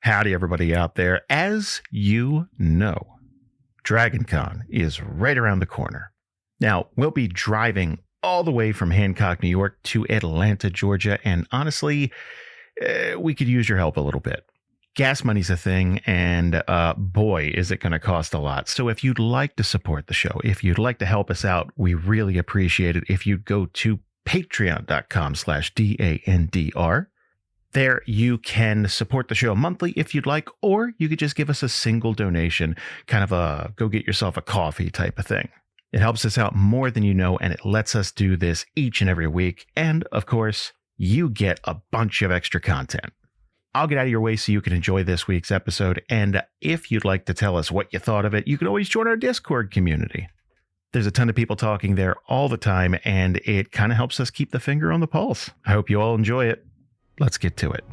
Howdy, everybody out there. As you know, DragonCon is right around the corner. Now, we'll be driving all the way from Hancock, New York to Atlanta, Georgia, and honestly, we could use your help a little bit. Gas money's a thing, and boy, is it going to cost a lot. So if you'd like to support the show, if you'd like to help us out, we really appreciate it if you'd go to patreon.com/DANDR. There you can support the show monthly if you'd like, or you could just give us a single donation, kind of a go get yourself a coffee type of thing. It helps us out more than you know, and it lets us do this each and every week. And of course, you get a bunch of extra content. I'll get out of your way so you can enjoy this week's episode. And if you'd like to tell us what you thought of it, you can always join our Discord community. There's a ton of people talking there all the time, and it kind of helps us keep the finger on the pulse. I hope you all enjoy it. Let's get to it.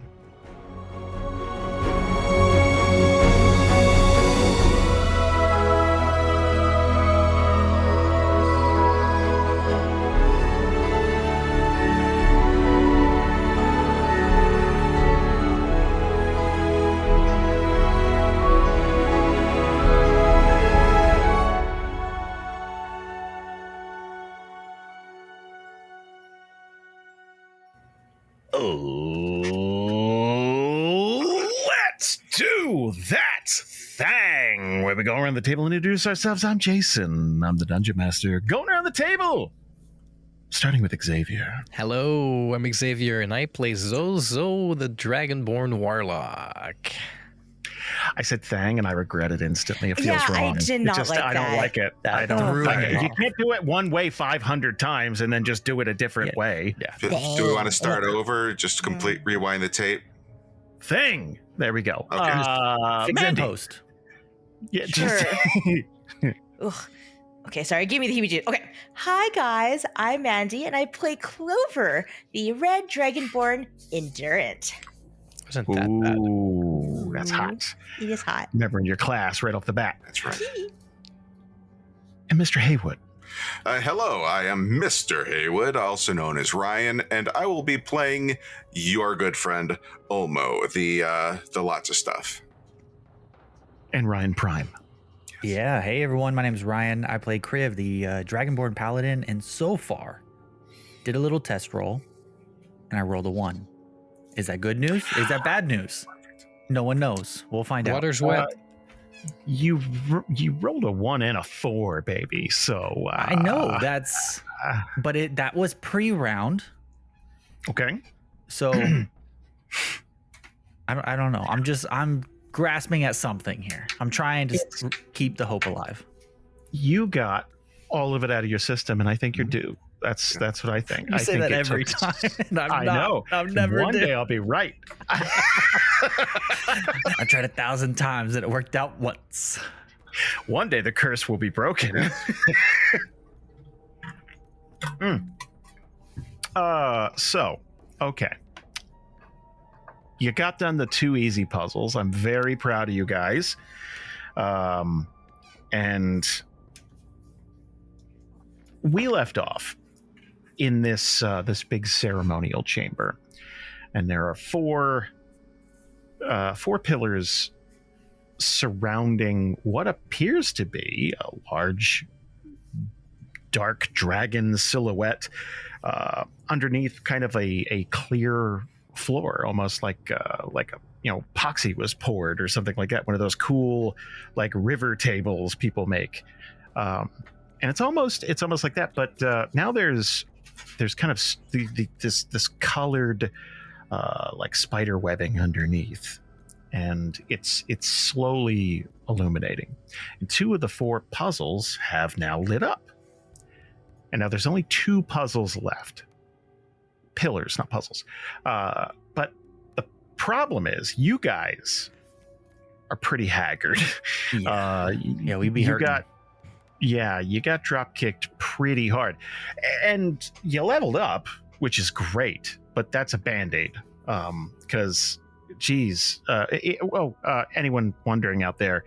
Let's do that thing where we go around the table and introduce ourselves. I'm Jason. I'm the Dungeon Master. Going around the table, starting with Xavier. Hello, I'm Xavier, and I play Zozo, the Dragonborn Warlock. I said thang, and I regret it instantly. It feels wrong. I did not like that. I don't like it. I don't like it. You can't do it one way 500 times and then just do it a different way. Yeah. Do we want to start over? Just complete rewind the tape? Thing. There we go. Okay. Fix and Mandy. post. Yeah, Sure. Ugh. Okay, sorry. Give me the heebie-jeebies. Okay. Hi, guys. I'm Mandy, and I play Clover, the Red Dragonborn Endurant. Wasn't that bad? Ooh, that's hot. It is hot. Never in your class right off the bat. That's right. And Mr. Haywood. Hello, I am Mr. Haywood, also known as Ryan, and I will be playing your good friend Olmo, the lots of stuff. And Ryan Prime. Yeah, hey everyone, my name is Ryan. I play Kriv, the Dragonborn Paladin, and so far, did a little test roll, and I rolled a 1. Is that good news? Is that bad news? No one knows. We'll find out. Water's wet. You rolled a 1 and a 4, baby. So I know that's, but that was pre-round, okay. so I don't know. I'm grasping at something here. I'm trying to keep the hope alive. You got all of it out of your system, and I think you're due. That's what I think. You I say think that it every took- time. And I know. I've never One did. day I'll be right. I tried 1,000 times and it worked out once. One day the curse will be broken. So, okay. You got done the 2 easy puzzles. I'm very proud of you guys. And we left off in this big ceremonial chamber. And there are 4 pillars surrounding what appears to be a large dark dragon silhouette underneath kind of a clear floor, almost like a epoxy was poured or something like that, one of those cool like river tables people make, and it's almost like that, but now there's kind of this colored like spider webbing underneath, and it's slowly illuminating. And 2 of the 4 puzzles have now lit up. And now there's only 2 puzzles left. Pillars, not puzzles. But the problem is you guys are pretty haggard. Yeah, we'd be hurting. You got drop kicked pretty hard. And you leveled up, which is great, but that's a Band-Aid. Because anyone wondering out there,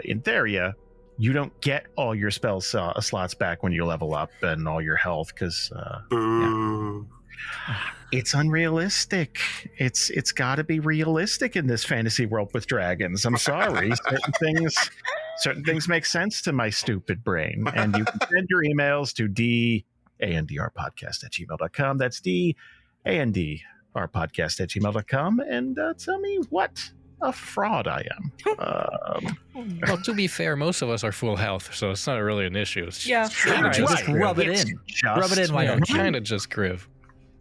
in Theria, you don't get all your spell slots back when you level up and all your health, because It's unrealistic. It's got to be realistic in this fantasy world with dragons. I'm sorry. Certain things make sense to my stupid brain. And you can send your emails to dandrpodcast@gmail.com. That's dandrpodcast@gmail.com. And tell me what a fraud I am. Well, to be fair, most of us are full health, so it's not really an issue. It's Yeah. kinda All right, just Kriv. rub it It's in. just- Rub it in, why Yeah, don't you? kind of just Kriv.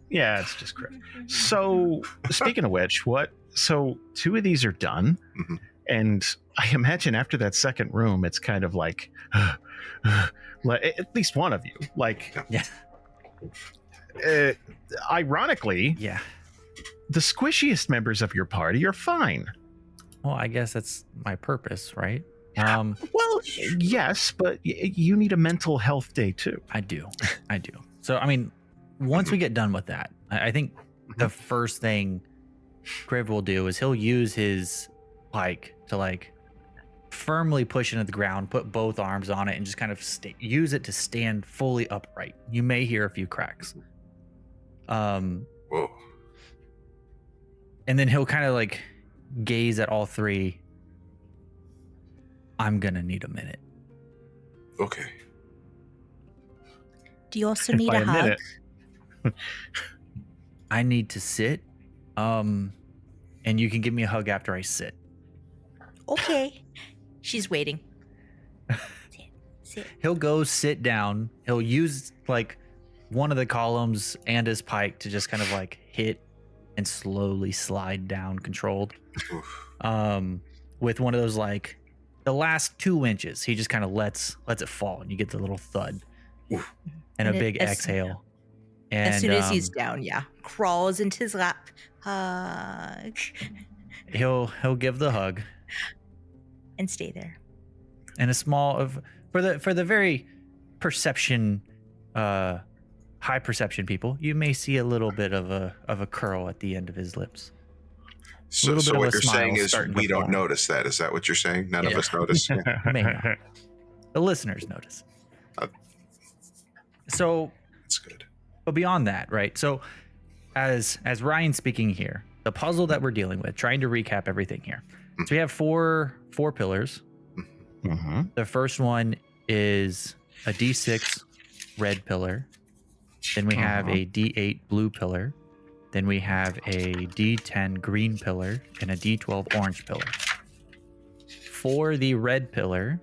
Yeah, it's just correct. So, speaking of which, so 2 of these are done. Mhm. And I imagine after that second room, it's kind of like at least one of you. Like, Yeah. Ironically, Yeah. the squishiest members of your party are fine. Well, I guess that's my purpose, right? Well, yes, but you need a mental health day too. I do. So, I mean, once we get done with that, I think the first thing Kriv will do is he'll use his pike to like firmly push into the ground, put both arms on it, and just kind of use it to stand fully upright. You may hear a few cracks. Whoa. And then he'll kind of like gaze at all 3. I'm gonna need a minute. Okay. Do you also need By a a hug? minute. I need to sit. And you can give me a hug after I sit. Okay. She's waiting. Sit. He'll go sit down. He'll use like one of the columns and his pike to just kind of like hit and slowly slide down controlled. Oof. With one of those like the last 2 inches, he just kind of lets it fall and you get the little thud Oof. and a And big as- exhale. And As soon as he's down, crawls into his lap. Hug. he'll give the hug And stay there. and a small of for the very perception high perception people, you may see a little bit of a curl at the end of his lips. So, little bit of what a you're smile saying is starting to we don't form. notice that. Is that what you're saying? None of Yeah. us notice. May not. The listeners notice. Uh, So, That's good. but beyond that, right? So, as Ryan's speaking here, the puzzle that we're dealing with, trying to recap everything here. So we have four pillars. Mhm. The first one is a D6 red pillar. Then we have a D8 blue pillar. Then we have a D10 green pillar and a D12 orange pillar. For the red pillar,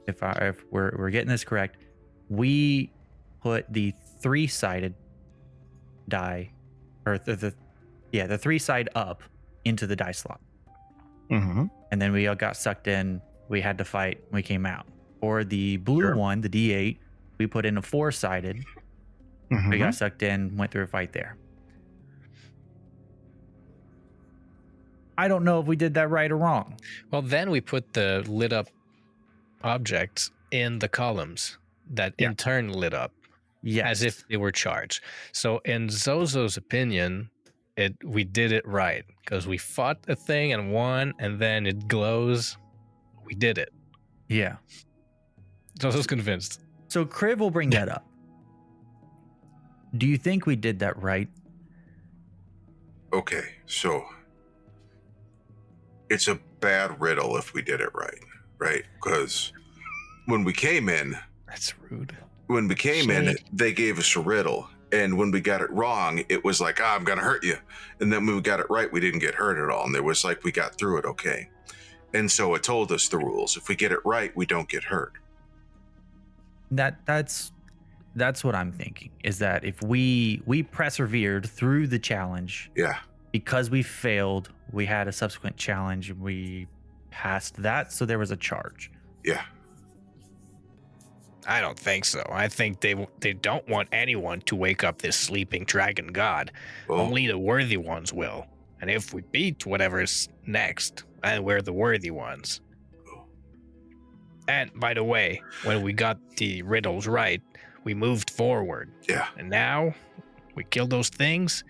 if we're getting this correct, we put the 3-sided die, or the 3-side up into the die slot, Mhm. and then we all got sucked in. We had to fight. We came out. Or the blue Sure. one, the D8, we put in a 4-sided. We Mhm. got sucked in, went through a fight there. I don't know if we did that right or wrong. Well, then we put the lit up objects in the columns that Yeah. in turn lit up Yes. as if they were charged. So in Zozo's opinion, we did it right because we fought the thing and won, and then it glows. We did it. Yeah. Zozo's convinced. So Kriv will bring that up. Do you think we did that right? Okay, so it's a bad riddle if we did it right? Because when we came in, That's rude. Shade. they gave us a riddle. And when we got it wrong, it was like, I'm going to hurt you. And then when we got it right, we didn't get hurt at all. And it was like, we got through it okay. And so it told us the rules. If we get it right, we don't get hurt. That's what I'm thinking, is that if we persevered through the challenge, Yeah. because we failed, we had a subsequent challenge and we passed that, so there was a charge. Yeah. I don't think so. I think they don't want anyone to wake up this sleeping dragon god. Well, Only the worthy ones will. And if we beat whatever's next, then we're the worthy ones. And by the way, when we got the riddles right, we moved forward. yeah. And now we killed those things.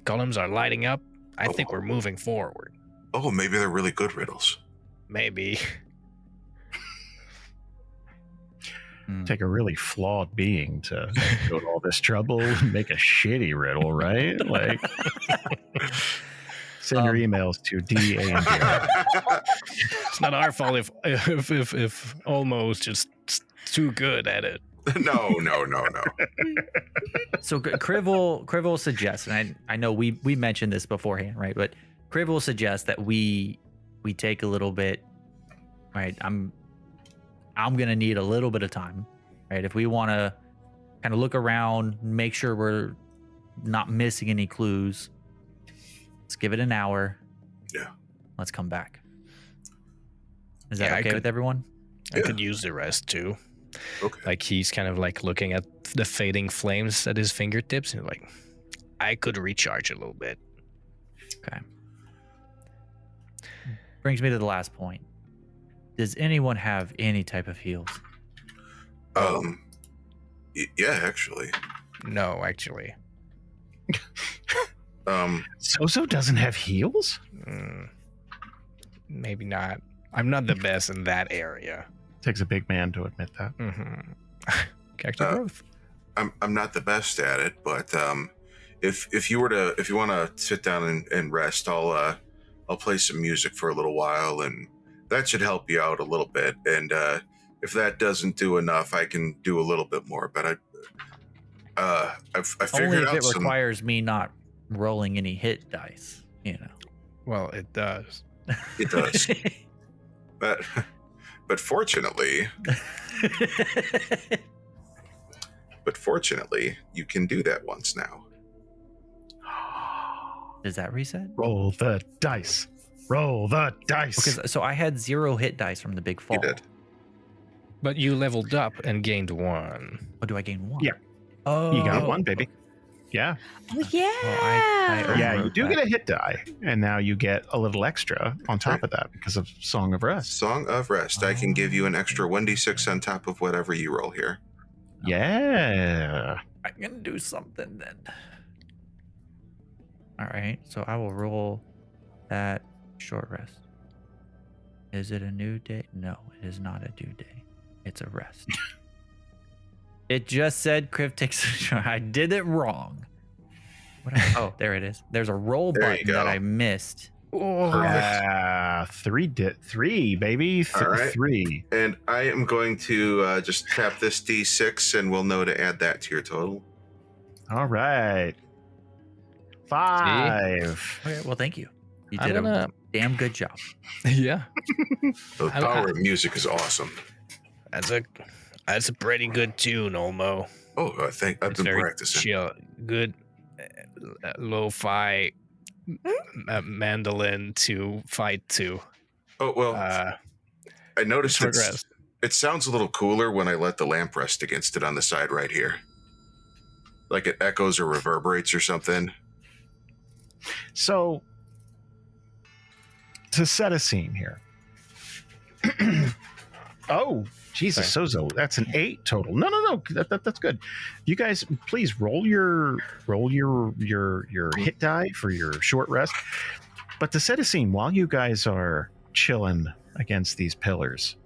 Columns are lighting up. I think we're moving forward. Oh, maybe they're really good riddles. Maybe. Take a really flawed being to go to all this trouble and make a shitty riddle, right? Like, send your emails to DA and It's not our fault if Olmo's just too good at it. No. So Kriv will suggest, and I know we mentioned this beforehand, right? But Kriv will suggest that we take a little bit, right? I'm gonna need a little bit of time, right? If we want to kind of look around, make sure we're not missing any clues. Let's give it an hour. Yeah. Let's come back. Is that Yeah, okay with everyone? I could use the rest too. Okay. Like he's kind of like looking at the fading flames at his fingertips and like, I could recharge a little bit. Okay. Brings me to the last point. Does anyone have any type of heals? Yeah, actually. No, actually. Zozo doesn't have heals? Maybe not. I'm not the best in that area. Takes a big man to admit that. Character growth. I'm not the best at it, but if you want to sit down and rest, I'll play some music for a little while, and that should help you out a little bit. And if that doesn't do enough, I can do a little bit more. But I figured Only if out it requires me not rolling any hit dice, you know. Well, it does. It does, but fortunately, you can do that once now. Does that reset? Roll the dice. Roll the dice. Because so I had 0 hit dice from the big fall. You did. But you leveled up and gained 1. Oh, do I gain 1? Yeah. Oh, You got 1, baby. Yeah. Oh, yeah. Well, I Yeah, you overwrote do that. get a hit die, and now you get a little extra on top of that because of Song of Rest. Song of Rest. I can give you an extra 1d6 on top of whatever you roll here. Yeah. I'm gonna do something then. All right, so I will roll that short rest. Is it a new day? No, it is not a due day. It's a rest. It just said Kriv takes a shot. I did it wrong. Oh, there it is. There's a roll There you button go. that I missed. Perfect. 3, baby. All right. 3. And I am going to just tap this d6, and we'll know to add that to your total. All right. 5. Okay, well, thank you. You I'm did gonna- a damn good job. Yeah. The I'm- power of music is awesome. That's a pretty good tune, Olmo. Oh, I've It's been very practicing. chill. Good lo-fi mandolin to fight to. Oh, well, I noticed short rest. it sounds a little cooler when I let the lamp rest against it on the side right here. Like it echoes or reverberates or something. So, to set a scene here. Oh, Jesus, Sozo, that's an 8 total. No, that's good. You guys, please roll your hit die for your short rest. But to set a scene, while you guys are chilling against these pillars,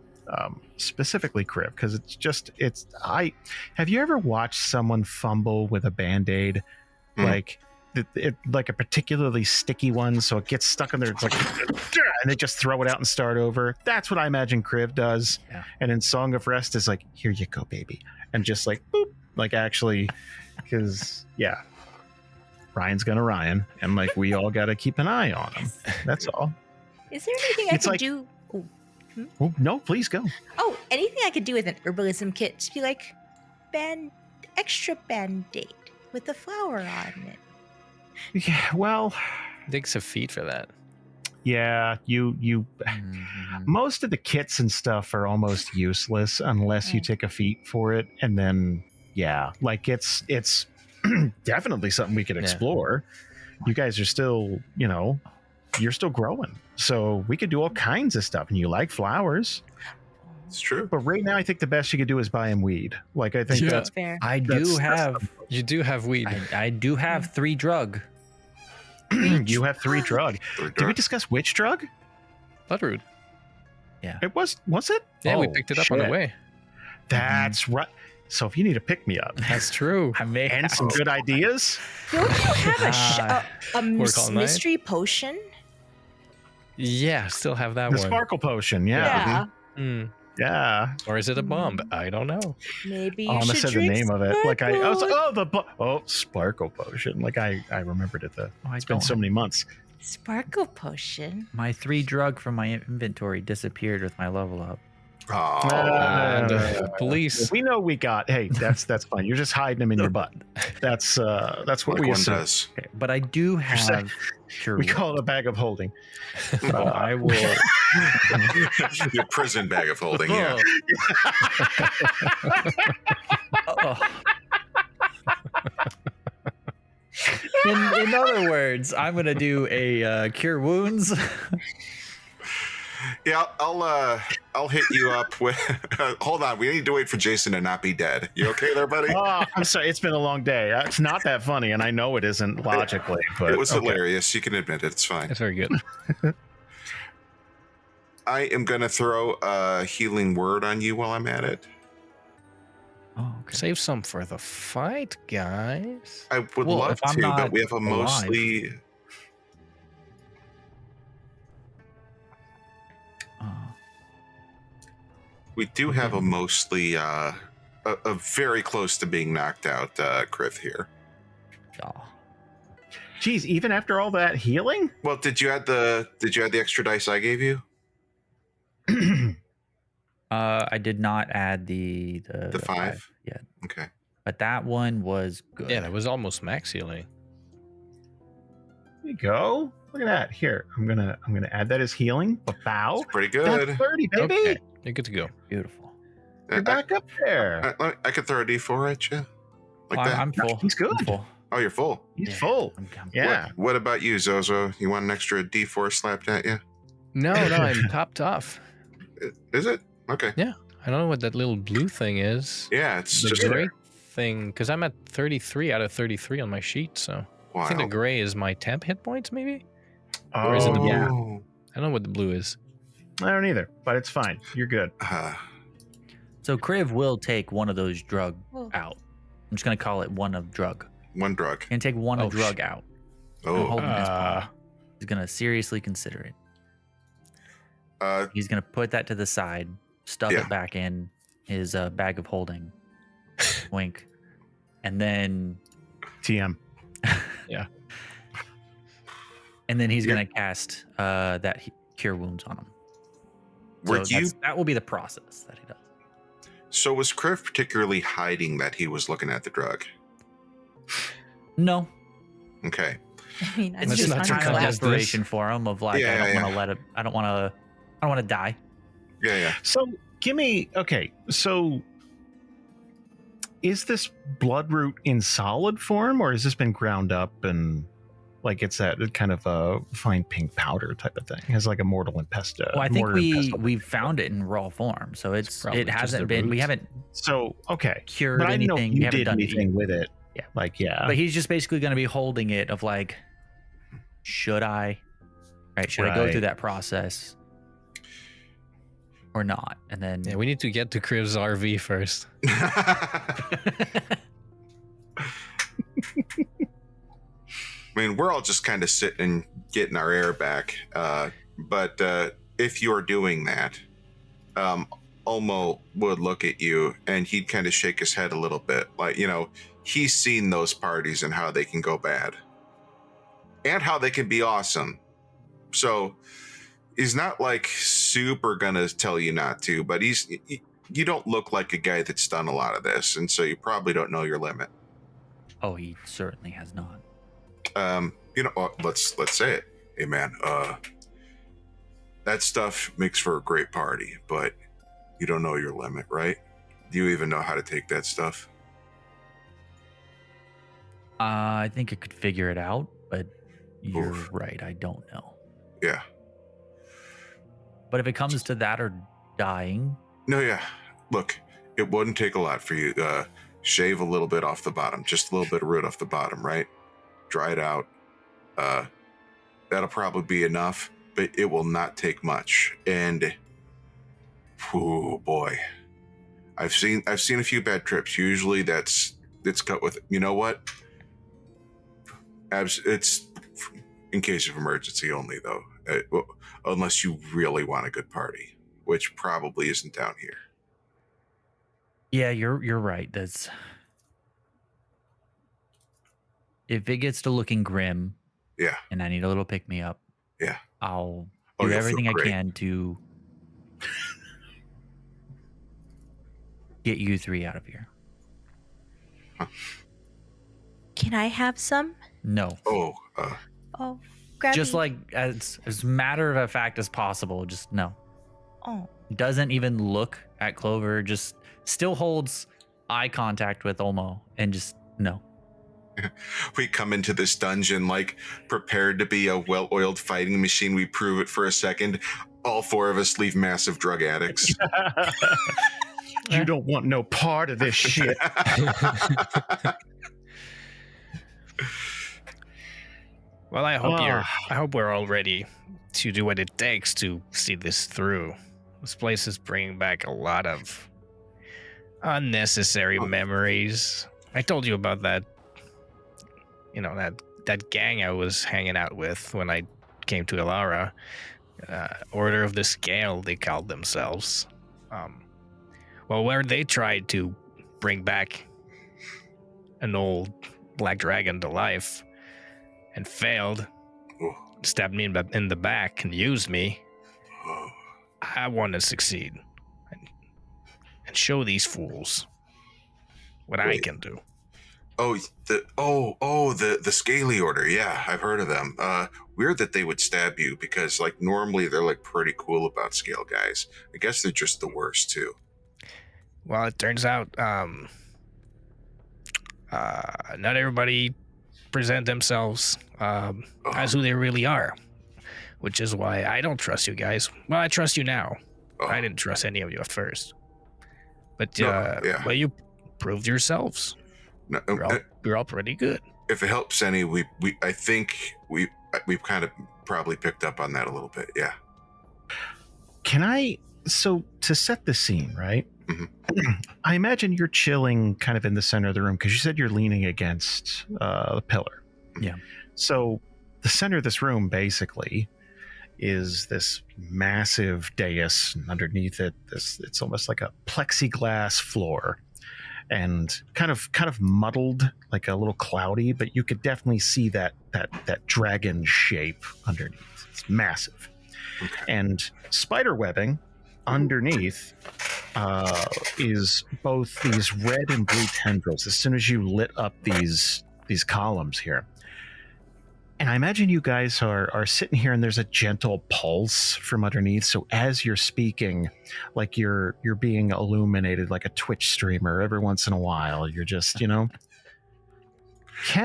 specifically Kriv, because have you ever watched someone fumble with a Band-Aid, like a particularly sticky one, so it gets stuck in there, it's like, and they just throw it out and start over? That's what I imagine Kriv does. Yeah. And in Song of Rest is like, here you go, baby, and just like boop, like actually, because Ryan's gonna Ryan, and like we all got to keep an eye on him. That's all. Is there anything I It's could like- do? Oh, no, please go. Oh, anything I could do with an herbalism kit? Just be like, extra band-aid with a flower on it. Yeah, well, Takes a feat for that. yeah, you Mhm. most of the kits and stuff are almost useless unless you take a feat for it, and then like it's definitely something we could Yeah. explore. You guys are still, you're still growing, so we could do all kinds of stuff, and you like flowers. It's true. But right now I think the best you could do is buy him weed. Like I think Yeah. that's Fair. I That's- do that's have You do have weed. I do have 3 drug. you have 3 drug. Did we discuss which drug? Bloodroot. It was it? Yeah, we Oh, picked it up on the shit. way. That's right. So if you need a pick me up That's true. I may and have some good ideas, Don't you have Work all night? mystery potion? Yeah, still have that the one. sparkle potion. Yeah. Hmm. Yeah. Or is it a bomb? I don't know. Maybe Oh, you I almost should said the drink name of it. Like I was like, sparkle. sparkle potion. Like I remembered it. I It's been don't so many months. Sparkle potion. My 3 drug from my inventory disappeared with my level up. Oh, The police. We know we got. Hey, that's fine. You're just hiding them in your butt. That's what like we one assume. does. Okay, but I do have We call it a bag of holding. I will. Your prison bag of holding. Yeah. Oh. In other words, I'm gonna do a cure wounds. Yeah, I'll hit you up with. Hold on, we need to wait for Jason to not be dead. You okay there, buddy? Oh, I'm sorry. It's been a long day. It's not that funny, and I know it isn't logically, but It was okay. hilarious. You can admit it. It's fine. That's very good. I am gonna throw a healing word on you while I'm at it. Oh, okay. Save some for the fight, guys. I would Well, love if I'm to, but not we have a mostly. We do have a mostly a very close to being knocked out Krith here. Oh. Geez, even after all that healing? Well, did you add the extra dice I gave you? I did not add the 5 yet, Okay. but that one was good. Yeah, that was almost max healing. There you go. Look at that. Here, I'm gonna add that as healing. Bow. It's pretty good. That's 30, baby. Okay, you're good to go. Beautiful. You're back up there. I could throw a D4 at you, like Oh, that. I'm full. He's good. I'm full. Oh, you're full. He's Yeah. full. I'm Yeah. What about you, Zozo? You want an extra D4 slapped at you? No, I'm topped off. Is it? Okay. I don't know what that little blue thing is. Yeah, it's The just gray thing, because I'm at 33 out of 33 on my sheet, so I think the wow. gray is my temp hit points, maybe? Oh, Or is it the blue? yeah. I don't know what the blue is. I don't either, but it's fine. You're good. So Kriv will take one of those drug Oh. out. I'm just gonna call it one of drug. One drug. Gonna take one Oh, of drug out. Oh, Hold in his Uh, palm. He's gonna seriously consider it. uh, He's gonna put that to the side, stuff Yeah. it back in his bag of holding. Wink. And then TM. he's Yeah. gonna cast that cure wounds on him. were So you? that will be the process that he does. So was Kriv particularly hiding that he was looking at the drug? No, Okay. I mean, I'm it's Let's just not kind talk of about desperation for him of like Yeah, I don't yeah, want to let it. I don't want to die. Yeah. So give me so is this bloodroot in solid form, or has this been ground up and like it's that kind of a fine pink powder type of thing? It has like a mortal and pestle. Well, I think mortar and pestle. we found it in raw form, so probably it just hasn't the been. We roots. haven't So okay. cured But I didn't know if anything. We you haven't did done anything with it. Yeah. Like yeah. But he's just basically going to be holding it of like, should I? Right? Should I go Right. through that process or not? And then yeah, we need to get to Kriv's RV first. I mean, we're all just kind of sitting and getting our air back. But if you're doing that, Omo would look at you and he'd kind of shake his head a little bit. Like, he's seen those parties and how they can go bad and how they can be awesome. So he's not like super gonna tell you not to, but you don't look like a guy that's done a lot of this. And so you probably don't know your limit. oh, he certainly has not. Let's say it. Hey man, that stuff makes for a great party, but you don't know your limit, right? Do you even know how to take that stuff? I think I could figure it out, but you're Oof. right. I don't know. Yeah. But if it comes to that or dying, No, yeah. Look, it wouldn't take a lot for you. Shave a little bit off the bottom, just a little bit of root off the bottom, right? Dry it out. That'll probably be enough, but it will not take much. And, oh boy, I've seen a few bad trips. Usually it's cut with, you know what? It's in case of emergency only, though. Unless you really want a good party, which probably isn't down here. Yeah, you're right. That's if it gets to looking grim. Yeah. And I need a little pick me up. Yeah. I'll Oh, do you'll everything feel I great. can to get you three out of here. Can I have some? No. Oh, Oh, grab Just me. like as matter of fact as possible. Just no. Oh, Doesn't even look at Clover. Just still holds eye contact with Olmo and just no. we come into this dungeon like prepared to be a well-oiled fighting machine. We prove it for a second. All four of us leave massive drug addicts. You don't want no part of this shit. Well, I hope we're all ready to do what it takes to see this through. This place is bringing back a lot of unnecessary memories. I told you about that. You know, that gang I was hanging out with when I came to Ilara. Order of the Scale, they called themselves. Well, where they tried to bring back an old black dragon to life and failed, stabbed me in the back and used me. I want to succeed and show these fools what I can do. The Scaly Order. Yeah, I've heard of them. Weird that they would stab you because like normally they're like pretty cool about scale guys. I guess they're just the worst too. Well, it turns out not everybody present themselves as who they really are, which is why I don't trust you guys. Well, I trust you now. I didn't trust any of you at first, but well, you proved yourselves. No, You're all pretty good. if it helps any, I think we've kind of probably picked up on that a little bit. Yeah. So to set the scene, right? Mm-hmm. I imagine you're chilling kind of in the center of the room because you said you're leaning against the pillar. Yeah. So the center of this room basically is this massive dais, and underneath it, it's almost like a plexiglass floor, and kind of muddled, like a little cloudy, but you could definitely see that dragon shape underneath. It's massive. Okay. And spider webbing underneath is both these red and blue tendrils. As soon as you lit up these columns here, and I imagine you guys are sitting here, and there's a gentle pulse from underneath. So as you're speaking, like you're being illuminated like a Twitch streamer every once in a while. You're just, Can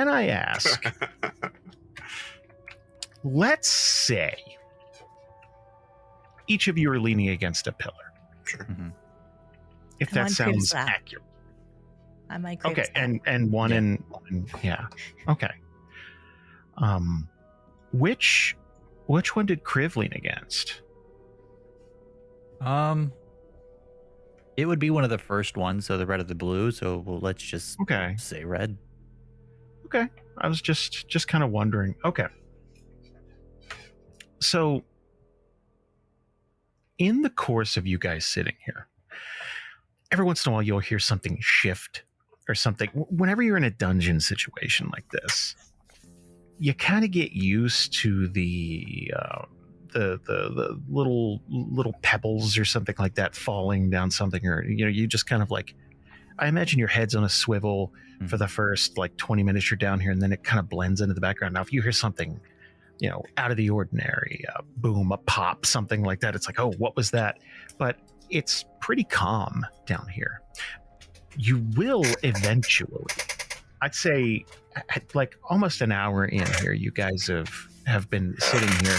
I ask? Let's say each of you are leaning against a pillar. Sure. Mm-hmm. If I'm that on sounds Crib's lap. accurate. I might. Okay, and one in yeah. Okay. Which one did Kriv lean against? It would be one of the first ones, so the red or the blue. So let's just Okay. say red. Okay. I was just kind of wondering. Okay. So in the course of you guys sitting here, every once in a while you'll hear something shift or something. Whenever you're in a dungeon situation like this, you kind of get used to the little pebbles or something like that falling down something, or you just kind of like, I imagine your head's on a swivel for the first like 20 minutes you're down here, and then it kind of blends into the background. Now if you hear something out of the ordinary, a boom, a pop, something like that, it's like, oh, what was that? But it's pretty calm down here. You will eventually, I'd say, like almost an hour in here, you guys have been sitting here,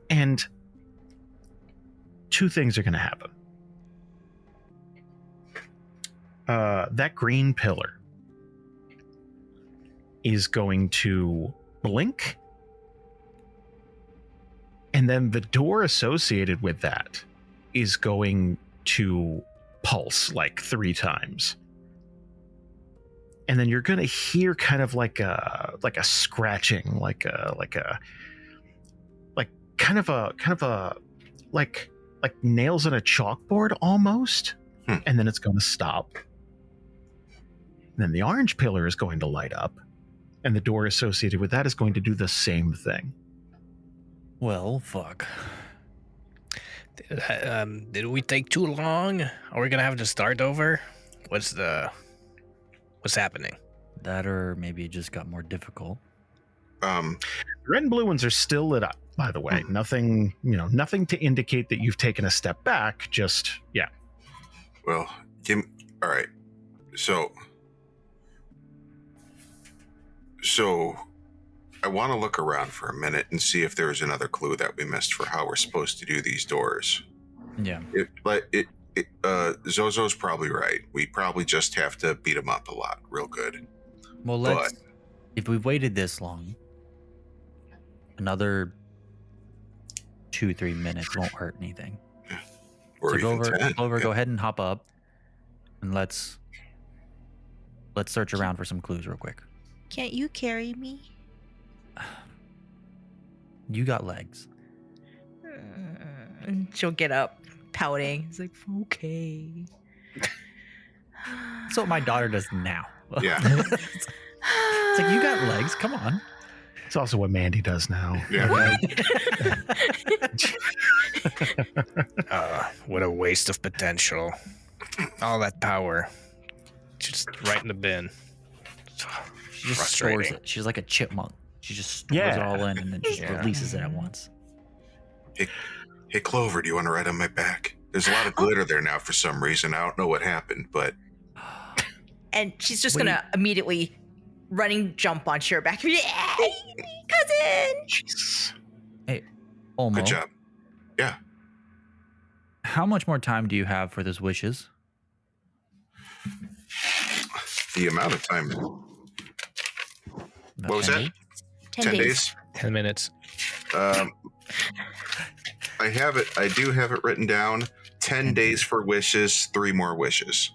and two things are going to happen. That green pillar is going to blink, and then the door associated with that is going to pulse like 3 times. And then you're going to hear kind of like a scratching, like nails in a chalkboard almost. And then it's going to stop. And then the orange pillar is going to light up, and the door associated with that is going to do the same thing. Well, fuck. Did we take too long? Are we gonna have to start over? What's happening? That, or maybe it just got more difficult. The red and blue ones are still lit up, by the way. Nothing to indicate that you've taken a step back. Just, yeah. Well, all right. So I want to look around for a minute and see if there's another clue that we missed for how we're supposed to do these doors. Yeah. Zozo's probably right. We probably just have to beat him up a lot, real good. Well, if we've waited this long, another 2-3 minutes won't hurt anything. Or So even 10. Clover, go ahead and hop up, and let's search around for some clues real quick. Can't you carry me? You got legs. And she'll get up, pouting. It's like, okay. That's what my daughter does now. Yeah. It's like, you got legs. Come on. It's also what Mandy does now. Yeah. What a waste of potential. All that power, just right in the bin. She just stores Frustrating. it. She's like a chipmunk. She just stores it all in and then just Yeah. releases it at once. Hey, Clover, do you want to ride on my back? There's a lot of glitter there now for some reason. I don't know what happened, but... And she's just gonna immediately jump on your back. Yeah, cousin. Jeez. Hey, Olmo, Good job. Yeah. how much more time do you have for those wishes? The amount of time... About What was 10 that? days? 10 days. 10 minutes. I do have it written down. 10 days for wishes, 3 more wishes.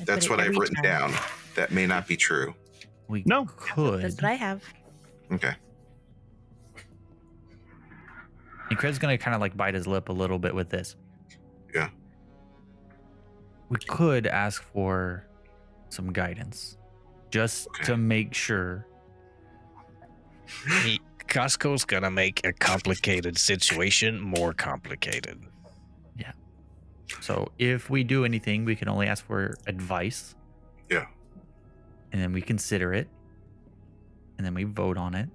I That's put what it I've every written time. down. That may not be true. We No. could. That's what I have. Okay. And Craig's gonna kind of like bite his lip a little bit with this. Yeah. We could ask for some guidance, just to make sure. Costco's gonna make a complicated situation more complicated. So if we do anything, we can only ask for advice. Yeah. And then we consider it. And then we vote on it.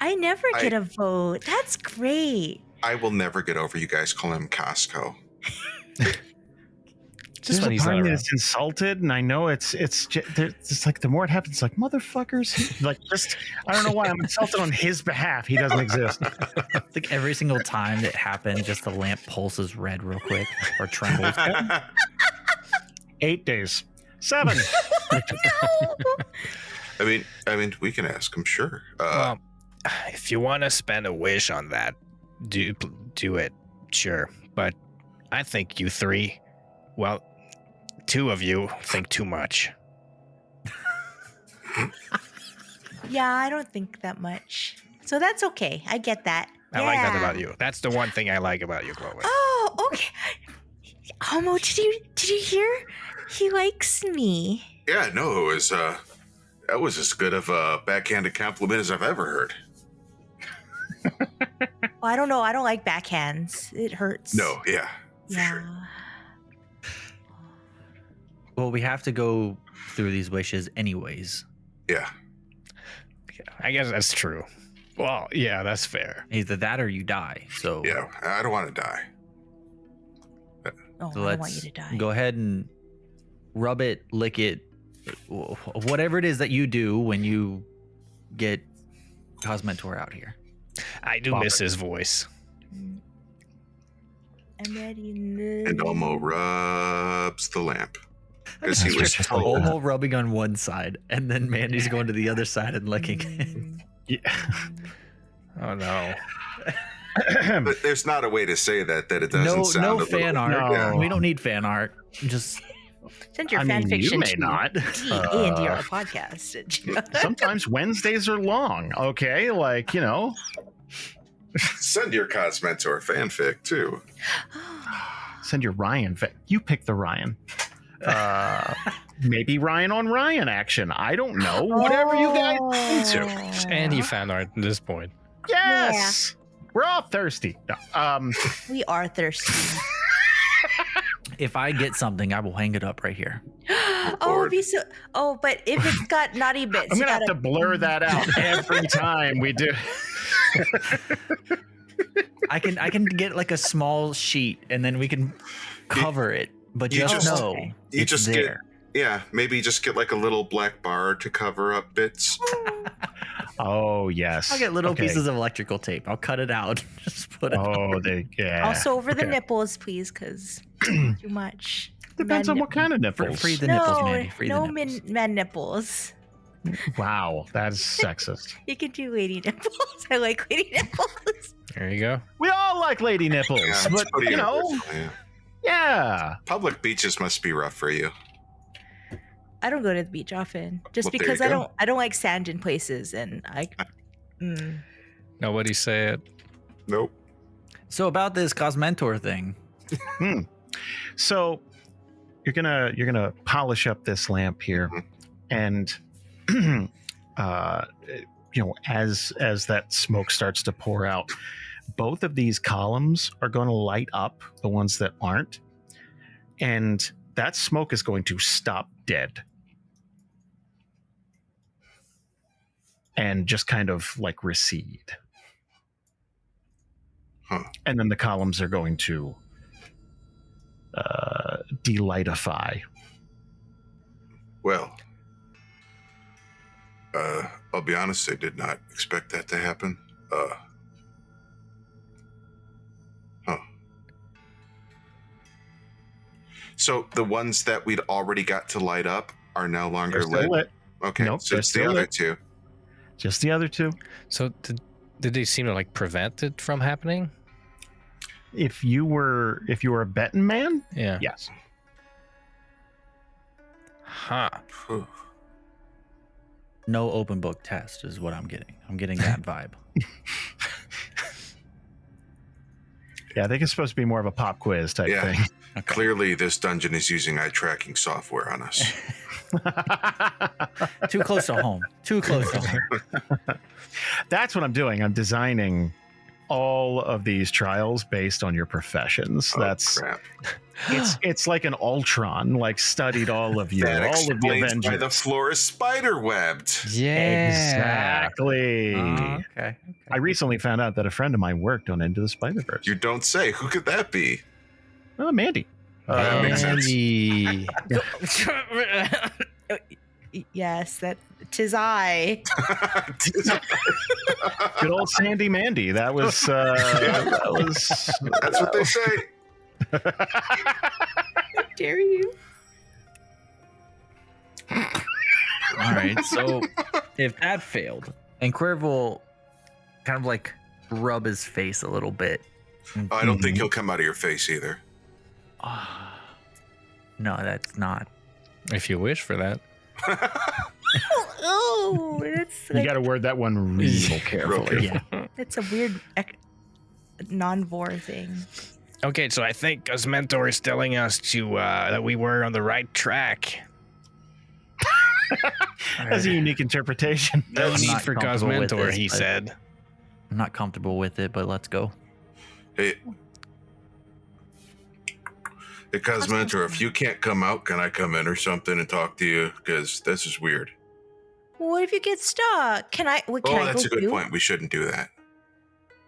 I never get a vote. That's great. I will never get over you guys calling him Costco. Just There's when a he's part not of me around. that's insulted, and I know it's like the more it happens, it's like motherfuckers. Like, just I don't know why I'm insulted on his behalf. He doesn't exist. It's like every single time that happens, just the lamp pulses red real quick or trembles. 8 days, 7. I mean, we can ask him, sure. Well, if you want to spend a wish on that, do it, sure. But I think you 3, well, 2 of you think too much. Yeah, I don't think that much. So that's okay. I get that. I like that Yeah. about you. That's the one thing I like about you, Chloe. Oh, okay. Homo, did you hear? He likes me. Yeah, no, it was, that was as good of a backhanded compliment as I've ever heard. Well, I don't know. I don't like backhands. It hurts. No, yeah. For Yeah. sure. Well, we have to go through these wishes anyways. Yeah. I guess that's true. Well, yeah, that's fair. Either that or you die. So, Yeah, I don't want to die. Oh, so I don't want let's you to die. go ahead and rub it, lick it, whatever it is that you do when you get Cosmentor out here. I do Bop miss it. his voice. I'm ready. And Olmo rubs the lamp. Because he was told. Olmo rubbing on one side, and then Mandy's going to the other side and licking it. Yeah. Oh no. But there's not a way to say that it doesn't No, sound no a little- fan art. No. We don't need fan art. Just Send your I fan mean, fiction you may to not. TANDR podcast. Sometimes Wednesdays are long. Okay, like Send your Cosmentor fanfic too. send your Ryan. You pick the Ryan. Maybe Ryan on Ryan action. I don't know. Whatever you guys into. It's Andy fan art at this point. Yes, we're all thirsty. No, We are thirsty. if I get something, I will hang it up right here. Oh, be so. Oh, but if it's got naughty bits, I'm you gonna have gotta. to blur that out every time we do. I can get like a small sheet and then we can cover it. But you just just- know you it's just there. Yeah, maybe just get like a little black bar to cover up bits. Oh yes. I'll get little Okay. pieces of electrical tape. I'll cut it out. Just put it. Oh, yeah. Also over the Okay. nipples, please, because too much. Depends on what kind of nipples. Free the nipples, Mandy. Free no the nipples. man nipples. Wow, that is sexist. You can do lady nipples. I like lady nipples. There you go. We all like lady nipples, Yeah, it's but pretty universal, yeah. yeah. Public beaches must be rough for you. I don't go to the beach often, just Well, there because you I go. don't like sand in places, and I. Mm. Nobody say it. Nope. So about this Cosmentor thing. So you're gonna polish up this lamp here, and as that smoke starts to pour out, both of these columns are going to light up, the ones that aren't, and that smoke is going to stop dead and just kind of like recede. Huh. And then the columns are going to delightify. Well, I'll be honest, I did not expect that to happen. So the ones that we'd already got to light up are no longer They're still lit. lit. Okay, Nope, so they're it's the still other lit. two. Just the other two. So did they seem to like prevent it from happening? If you were a betting man, Yeah. yes. Huh. Phew. No open book test is what I'm getting. I'm getting that vibe. Yeah, I think it's supposed to be more of a pop quiz type Yeah. thing. Clearly, this dungeon is using eye tracking software on us. Too close to home. Too close to home. That's what I'm doing. I'm designing all of these trials based on your professions. Oh, That's crap. it's like an Ultron, like studied all of you, That all of the explains Avengers. why the floor is spider webbed. Yeah. Exactly. Okay. I recently found out that a friend of mine worked on Into the Spider-Verse. You don't say. Who could that be? Oh, Mandy. That makes sense. Andy. Yes, that tis I. Good old Sandy Mandy. That was that was. That's what they say. How dare you? All right. So if that failed, and Cuervo kind of like rub his face a little bit. I don't think he'll come out of your face either. No, that's not. If you wish for that. Oh, it's You like, got to word that one real carefully. careful. Yeah. it's a weird non-vor thing. Okay, so I think Cosmentor is telling us to that we were on the right track. That's a unique interpretation. No I'm need not for comfortable with Cosmentor, this, he but- said. I'm not comfortable with it, but let's go. Hey, Cosmentor, if you can't come out, can I come in or something and talk to you? Because this is weird. What if you get stuck? Can I? Wait, can Oh, I that's go a good too? point. We shouldn't do that.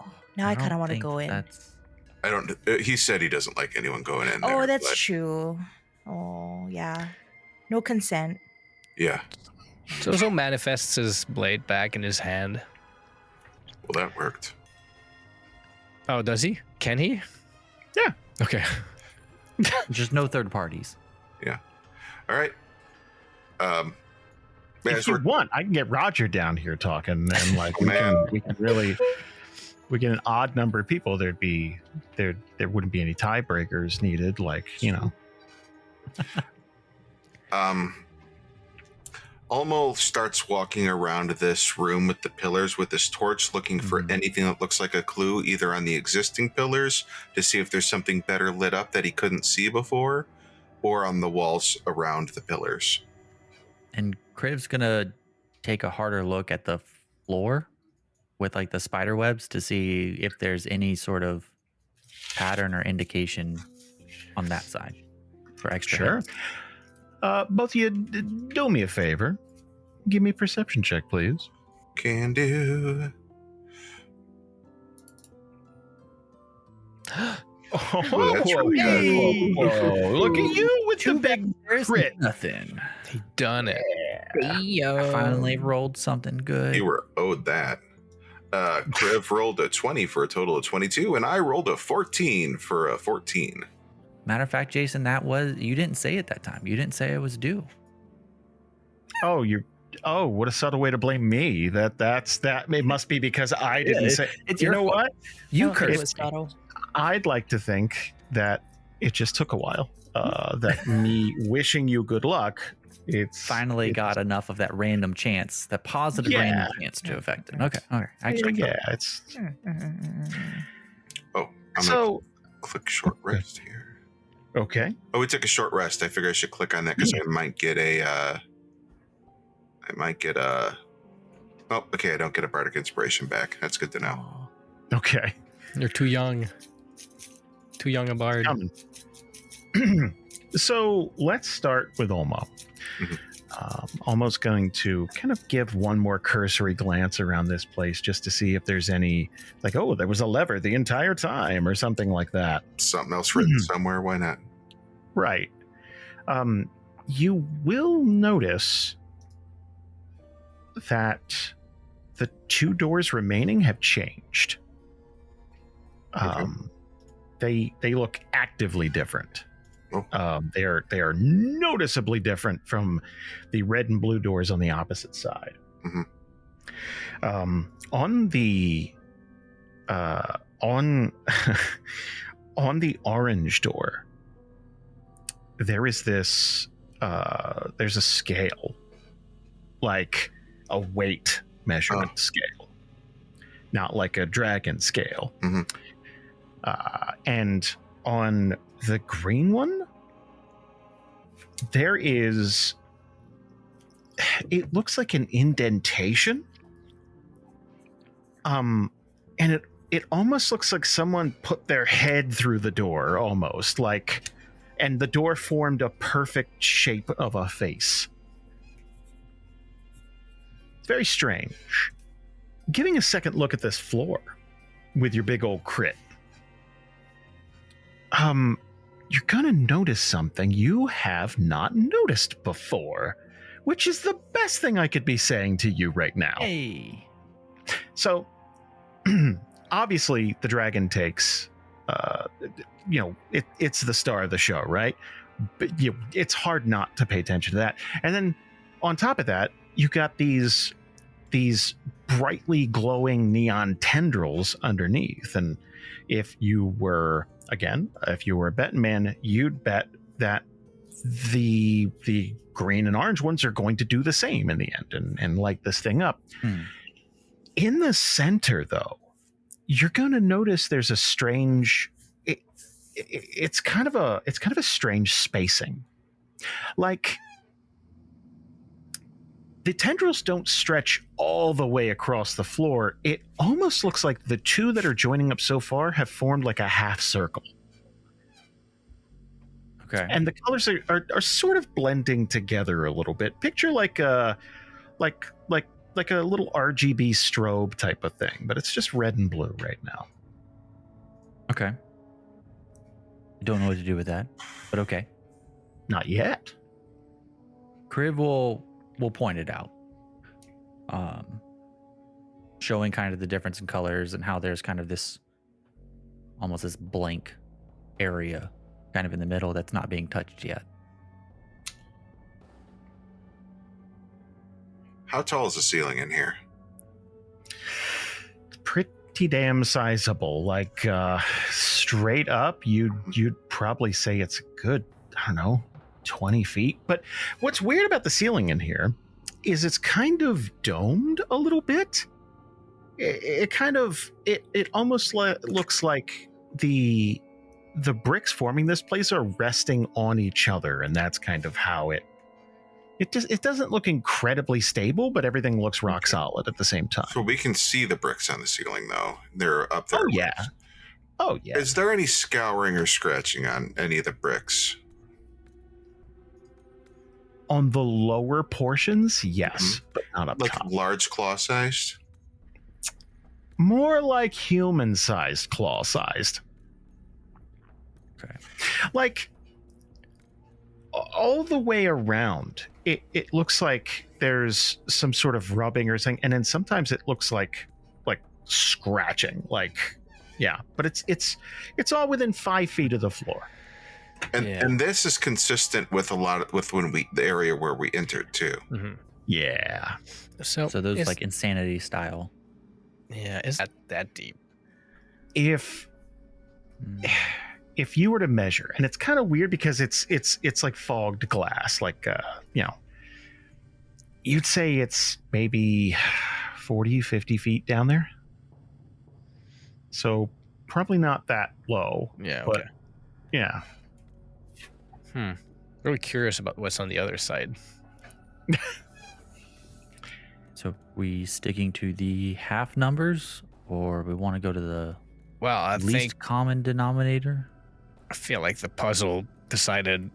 Oh, now I kind of want to go in. That's I don't. He said he doesn't like anyone going in there. Oh, that's but true. Oh, yeah. No consent. Yeah. Zozo manifests his blade back in his hand. Well, that worked. Oh, does he? Can he? Yeah. Okay. just no third parties. All right. If As you we're, want, I can get Roger down here talking, and like Man. we can really. we get an odd number of people, there wouldn't be any tiebreakers needed. Like, you know. Ulmo starts walking around this room with the pillars with his torch, looking for anything that looks like a clue, either on the existing pillars to see if there's something better lit up that he couldn't see before, or on the walls around the pillars. And Criv's gonna take a harder look at the floor with like the spider webs to see if there's any sort of pattern or indication on that side for extra. Sure. hits. Both of you, do me a favor. Give me a perception check, please. Can do. Oh, that's really good. whoa, look at you with the big crit. Nothing. He done it. I finally rolled something good. You were owed that. Kriv rolled a 20 for a total of 22, and I rolled a 14 for a 14. Matter of fact, Jason, you didn't say it that time. You didn't say it was due. Oh, what a subtle way to blame me. That it must be because I didn't say. It's You your know fault. what? You It cursed was me. Otto. I'd like to think that it just took a while. That me wishing you good luck. Finally got enough of that random chance, that positive Yeah. random chance to affect it. Okay. All right. It's Oh, I'm so gonna click short rest here. okay. Oh, we took a short rest. I figure I should click on that because I might get a. Oh, okay. I don't get a bardic inspiration back. That's good to know. Okay. You're too young. Too young a bard. Coming. So let's start with Olmo. Mhm. Almost going to kind of give one more cursory glance around this place just to see if there's any, like, oh, there was a lever the entire time or something like that. Something else written somewhere. Why not? Right. You will notice that the two doors remaining have changed. They look actively different. Oh. They are noticeably different from the red and blue doors on the opposite side. On the on the orange door, there is this. There's a scale, like a weight measurement scale, not like a dragon scale. And on the green one, there is, it looks like an indentation. And it almost looks like someone put their head through the door, almost like, and the door formed a perfect shape of a face. It's very strange. Giving a second look at this floor with your big old crit, you're gonna notice something you have not noticed before, which is the best thing I could be saying to you right now. Hey. So, obviously, the dragon takes, it's the star of the show, right? But it's hard not to pay attention to that. And then, on top of that, you got these brightly glowing neon tendrils underneath. And if you were a betting man, you'd bet that the green and orange ones are going to do the same in the end and light this thing up. In the center, though, you're going to notice there's a strange. It's kind of a strange spacing. Like, the tendrils don't stretch all the way across the floor. It almost looks like the two that are joining up so far have formed like a half circle. Okay. And the colors are sort of blending together a little bit. Picture like a little RGB strobe type of thing, but it's just red and blue right now. Okay. Don't know what to do with that, but okay. Not yet. Kriv will point it out, showing kind of the difference in colors and how there's kind of this almost this blank area kind of in the middle that's not being touched yet. How tall is the ceiling in here? Pretty pretty damn sizable. Like straight up, you'd probably say it's a good, I don't know, 20 feet. But what's weird about the ceiling in here is it's kind of domed a little bit. It almost looks like the bricks forming this place are resting on each other, and that's kind of how it doesn't look incredibly stable, but everything looks rock solid at the same time. So we can see the bricks on the ceiling, though. They're up there. Oh yeah. Oh yeah. Is there any scouring or scratching on any of the bricks? On the lower portions, yes, but not up Like top. large claw sized? More like human-sized, claw-sized. Okay. Like all the way around, it looks like there's some sort of rubbing or something, and then sometimes it looks like scratching. Like, yeah, but it's all within 5 feet of the floor. And this is consistent with the area where we entered too. Mm-hmm. Yeah. So those like insanity style. Yeah, is that deep? If you were to measure, and it's kind of weird because it's like fogged glass, like you'd say it's maybe 40, 50 feet down there. So probably not that low. Yeah, but okay. Yeah. Really curious about what's on the other side. So we sticking to the half numbers, or we want to go to the Well, I least common denominator? I feel like the puzzle decided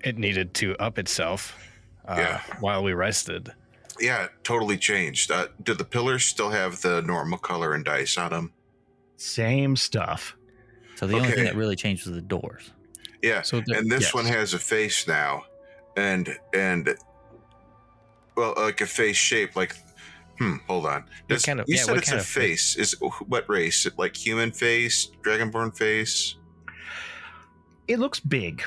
it needed to up itself while we rested. Yeah, it totally changed. Do the pillars still have the normal color and dice on them? Same stuff. So the only thing that really changed was the doors. Yeah, So and this one has a face now, and well, like a face shape. Like, hold on. You said it's a face. Is what race? Like human face, dragonborn face? It looks big.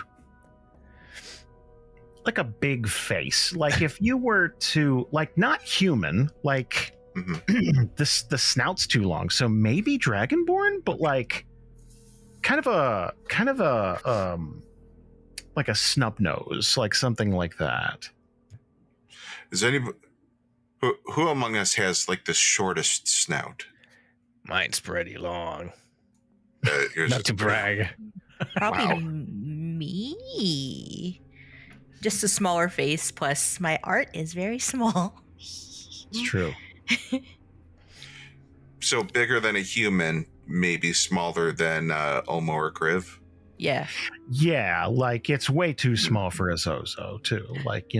Like a big face. Like if you were to, like, not human, like the snout's too long, so maybe dragonborn, but like kind of a like a snub nose, like something like that. Is anybody who among us has like the shortest snout? Mine's pretty long. Yours Not is to brag. Probably me. Just a smaller face, plus my art is very small. It's true. So bigger than a human, maybe smaller than Olmo or Kriv. Yeah. Yeah, like it's way too small for a Zozo too. Like,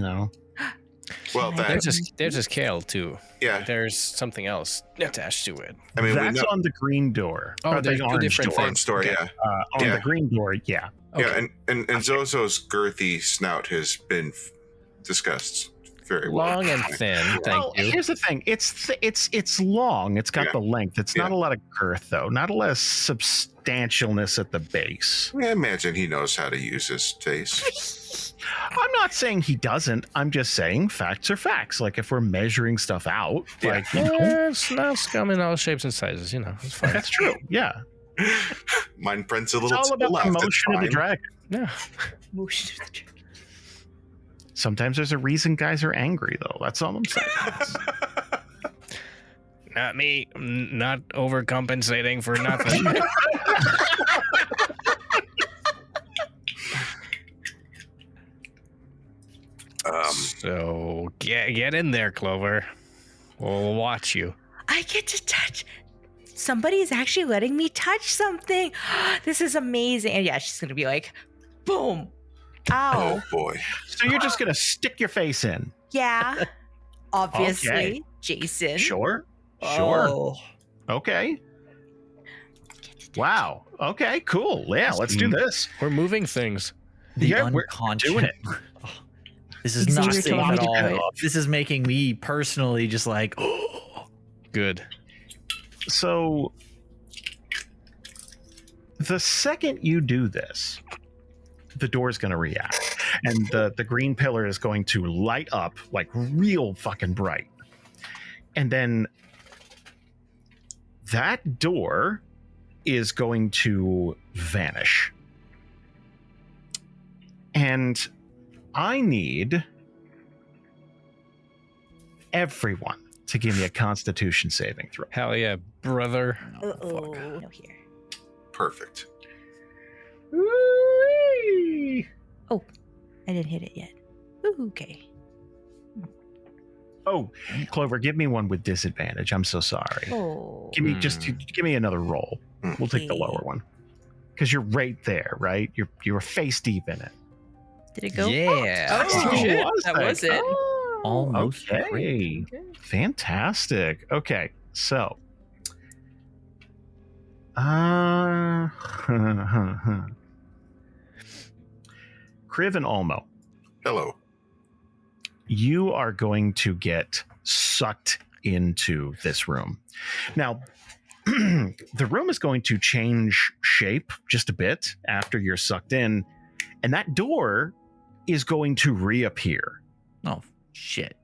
Well, There's a scale too. Yeah. There's something else attached to it. I mean, that's on the green door. Oh, Or there's the two orange different door. things. store, yeah. On Yeah. the green door, yeah. Okay. Yeah, and Zozo's girthy snout has been discussed very well. Long and thin. Well, Thank you. here's the thing. It's long. It's got the length. It's not a lot of girth though. Not a lot of substantialness at the base. I imagine he knows how to use his face. I'm not saying he doesn't. I'm just saying facts are facts. Like if we're measuring stuff out, like Snouts come in all shapes and sizes. It's fine. that's true. Yeah, Mine prints a it's little all to the about left. the It's motion of the fine. dragon. Yeah. Motion of the dragon. Sometimes there's a reason guys are angry though. That's all I'm saying. Not me. Not overcompensating for nothing. So get in there, Clover. We'll watch you. I get to touch. Somebody's actually letting me touch something. This is amazing. And yeah, she's gonna be like, boom. Ow. Oh boy. So you're just gonna stick your face in? Yeah. Obviously, Okay. Jason. Sure. Oh. Okay. Wow. Okay. Cool. Yeah. Let's do this. We're moving things. The Yeah, we're unconscious. doing it. This is Xavier not safe told me at to do all. it. This is making me personally just like, Good. So the second you do this, the door is going to react, and the green pillar is going to light up like real fucking bright, and then that door is going to vanish. And I need everyone to give me a Constitution saving throw. Hell yeah, brother. Uh-oh. No here. Perfect. Whee! Oh, I didn't hit it yet. Ooh, okay. Oh, Clover, give me one with disadvantage. I'm so sorry. Oh. Give me another roll. We'll take the Okay. lower one because you're right there, right? You're face deep in it. Did it go? Yeah. Oh, shit. that was it. Almost Okay. great. Fantastic. Okay, so Kriv and Olmo, Hello. you are going to get sucked into this room. Now, the room is going to change shape just a bit after you're sucked in, and that door is going to reappear. Oh, shit.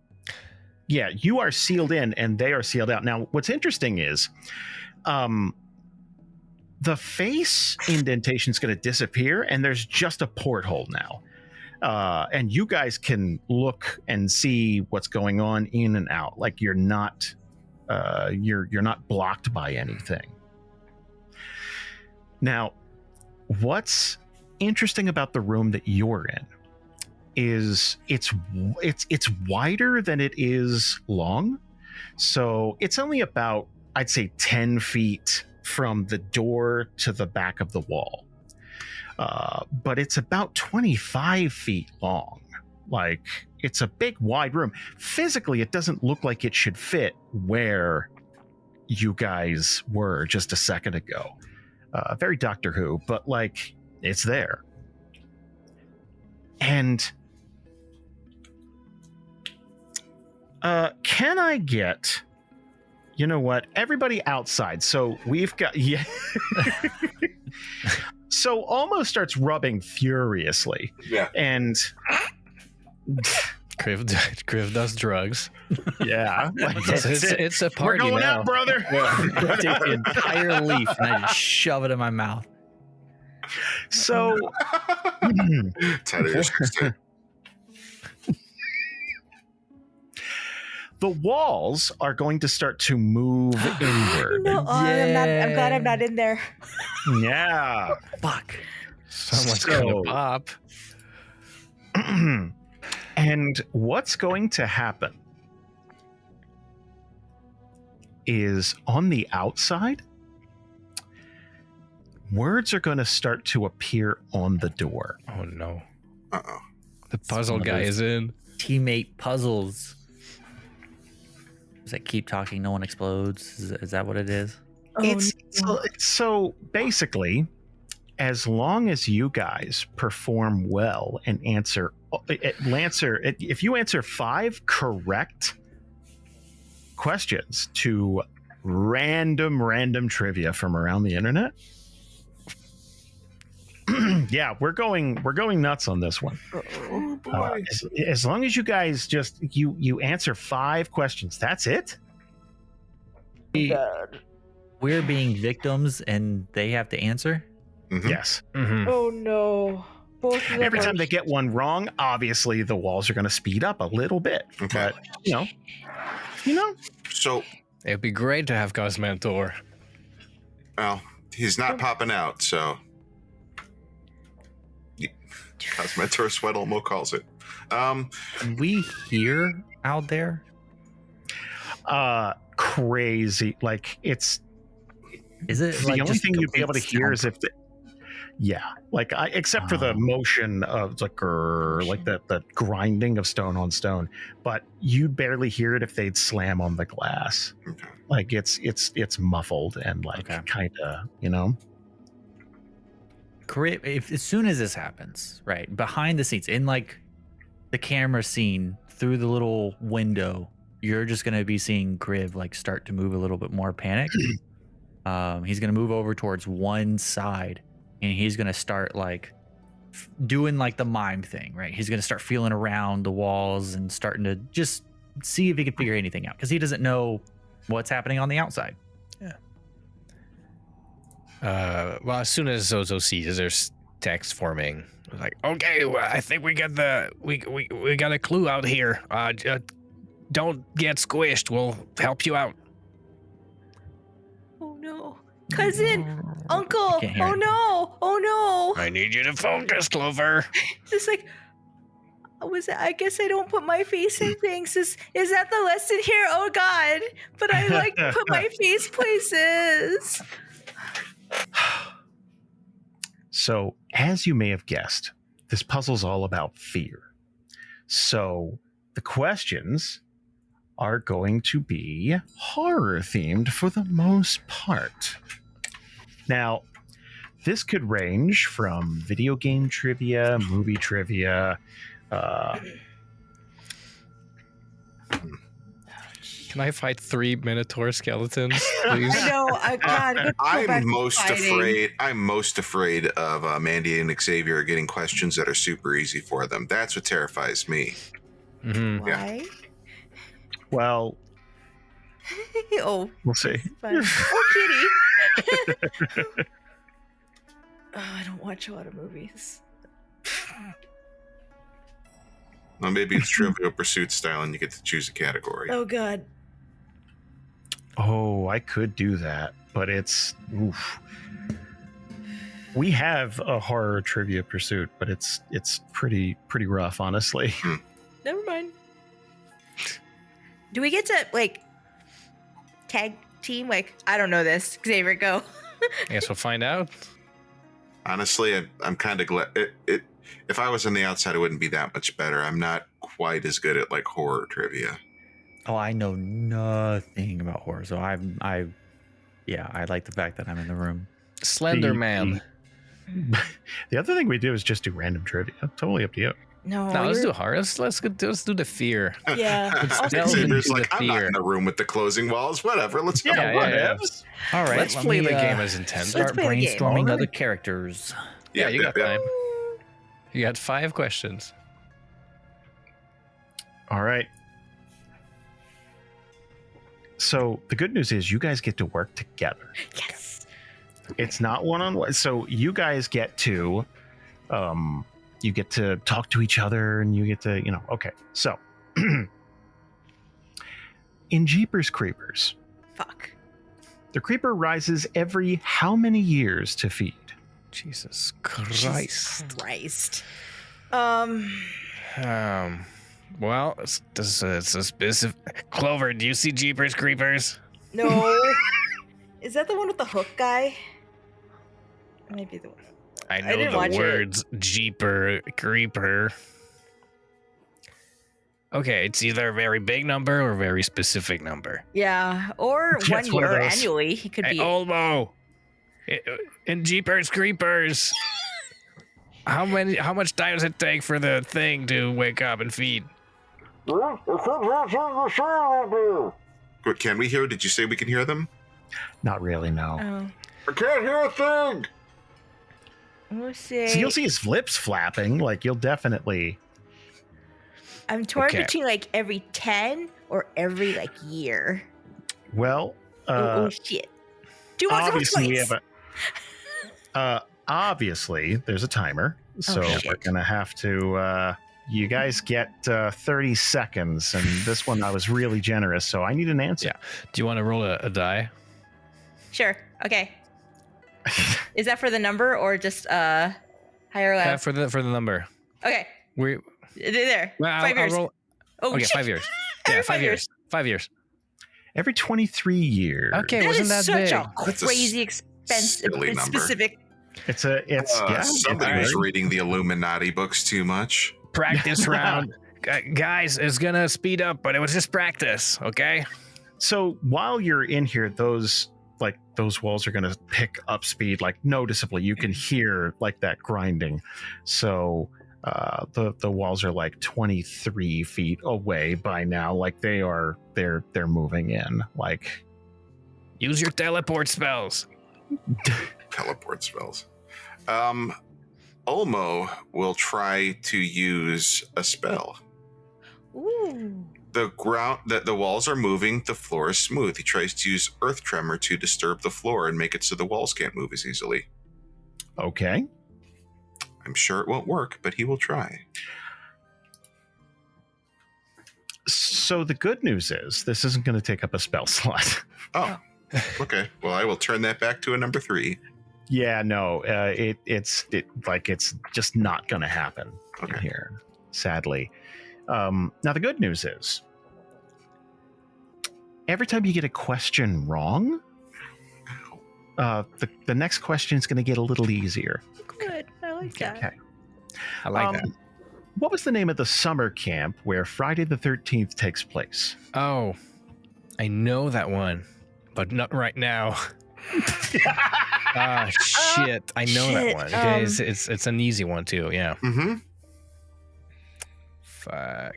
Yeah, you are sealed in and they are sealed out. Now, what's interesting is the face indentation is going to disappear and there's just a porthole now. And you guys can look and see what's going on in and out. Like you're not not blocked by anything. Now, what's interesting about the room that you're in is it's wider than it is long. So it's only about, I'd say, 10 feet from the door to the back of the wall. But it's about 25 feet long. Like, it's a big, wide room. Physically, it doesn't look like it should fit where you guys were just a second ago. Very Doctor Who, but, like, it's there. And can I get, you know what, everybody outside? So we've got, yeah. So Almo starts rubbing furiously. Yeah. And Kriv does drugs. yeah, like, It's a we're party going now. out, brother. I take the entire leaf and I just shove it in my mouth. So It's out of your system. the walls are going to start to move inward. No, I'm glad I'm not in there. Yeah. Fuck. Someone's So- gonna pop. And what's going to happen is on the outside, words are going to start to appear on the door. Oh no. Uh-oh. The puzzle one of guy those- is in. Teammate puzzles. Does that keep talking, no one explodes? Is that what it is? So basically, as long as you guys perform well and answer, if you answer 5 correct questions to random trivia from around the internet, yeah, we're going nuts on this one. Oh boy. As long as you guys just you answer 5 questions, that's it. We're being victims and they have to answer? Mhm. Yes. Mm-hmm. Oh no. Both of them Every are- time they get one wrong, obviously the walls are going to speed up a little bit. Okay. But you know, So, It'd be great to have Cosmentor. well, he's not popping out, so. As Mentor Sweat Olmo calls it. Can we hear out there? crazy. Like it's Is it the like only just thing you'd be able to complete hear is if yeah, like except for the motion of like the grinding of stone on stone, but you'd barely hear it if they'd slam on the glass. Okay. Like it's muffled and like Okay. kind of, you know. If as soon as this happens, right behind the scenes, in like the camera scene through the little window, you're just gonna be seeing Kriv like start to move a little bit more panicked. He's gonna move over towards one side, and he's gonna start like doing like the mime thing, right? He's gonna start feeling around the walls and starting to just see if he can figure anything out because he doesn't know what's happening on the outside. Well, as soon as Zozo sees there's text forming, like, okay, well, I think we got we got a clue out here. Don't get squished. We'll help you out. Oh no. Cousin, uncle, I can't hear oh it. no, oh no. I need you to focus, Clover. Just like, I guess I don't put my face in things. Is that the lesson here? Oh God! But I like to put my face places. So, as you may have guessed, this puzzle's all about fear. So, the questions are going to be horror themed for the most part. Now, this could range from video game trivia, movie trivia. Can I fight 3 Minotaur skeletons, please? I know. I I'm most afraid of Mandy and Xavier getting questions that are super easy for them. That's what terrifies me. Mm-hmm. Why? Well, Oh, we'll see. fun. Oh, kitty. I don't watch a lot of movies. Well, maybe it's Trivial Pursuit style and you get to choose a category. Oh God. Oh, I could do that, but it's oof. We have a horror trivia pursuit, but it's pretty rough, honestly. Never mind. Do we get to like tag team? Like, I don't know this. Xavier, go. I guess we'll find out. Honestly, I'm kind of glad. If I was on the outside, it wouldn't be that much better. I'm not quite as good at like horror trivia. Oh, I know nothing about horror, so I like the fact that I'm in the room. Slender Man. The other thing we do is just do random trivia. Totally up to you. No, No, let's you're- do horror. Let's do the fear. Yeah. delve Xavier's into like, the I'm not fear. in the room with the closing walls. Whatever. Let's go. Yeah, yeah. All right, Let's let play me, the game as intended. Start play the game. brainstorming All other right. characters. Yeah, you got yeah. time. You got 5 questions. All right. So the good news is you guys get to work together. Yes. It's not one-on-one. So you guys get to talk to each other and you get to, okay. So in Jeepers Creepers, Fuck. the creeper rises every how many years to feed? Jesus Jesus Christ. Christ. Well, it's a specific. Clover, do you see Jeepers Creepers? No. Is that the one with the hook guy? Maybe the one. I know didn't the watch it. words Jeeper Creeper. Okay, it's either a very big number or a very specific number. Yeah, or Yeah, 1 it's one of year those. annually. He could Hey, be. Olmo, in Jeepers Creepers, how much time does it take for the thing to wake up and feed? What, can we hear? Did you say we can hear them? Not really, no. Oh, I can't hear a thing. we'll see. So you'll see his lips flapping. Like you'll definitely. I'm torn Okay. between like every 10 or every like year. Well, Oh shit. Do you want to go obviously we twice? have a. Obviously, there's a timer, so shit. we're gonna have to. You guys get 30 seconds, and this one I was really generous, so I need an answer. Yeah. Do you want to roll a die? Sure. Okay. Is that for the number or just higher or low? For the number. Okay. We. There. Well, 5 years. I'll roll. Oh Okay, shit. 5 years. Every Yeah, 5 5 years. 5 years. Every 23 years. Okay, That wasn't is that such big? a That's a crazy expensive silly number. specific. It's yeah. Somebody was very- reading the Illuminati books too much. Practice round. Guys, it's gonna speed up, but it was just practice, okay? So while you're in here, those walls are going to pick up speed like noticeably. You can hear like that grinding. So the walls are like 23 feet away by now. Like they're moving in. Like Use your teleport spells. Teleport spells. Olmo will try to use a spell. Ooh. the ground that the walls are moving, the floor is smooth. He tries to use earth tremor to disturb the floor and make it so the walls can't move as easily. Okay. I'm sure it won't work, but he will try. So the good news is this isn't going to take up a spell slot. Oh, okay. Well, I will turn that back to a number 3. Yeah, no, it's just not going to happen Okay. here, sadly. Now the good news is, every time you get a question wrong, the next question is going to get a little easier. Good. I like that. Okay. I like that. What was the name of the summer camp where Friday the 13th takes place? Oh, I know that one, but not right now. Ah, shit. I know that Shit, one. Okay, it's an easy one too. Yeah. Mm-hmm. Fuck.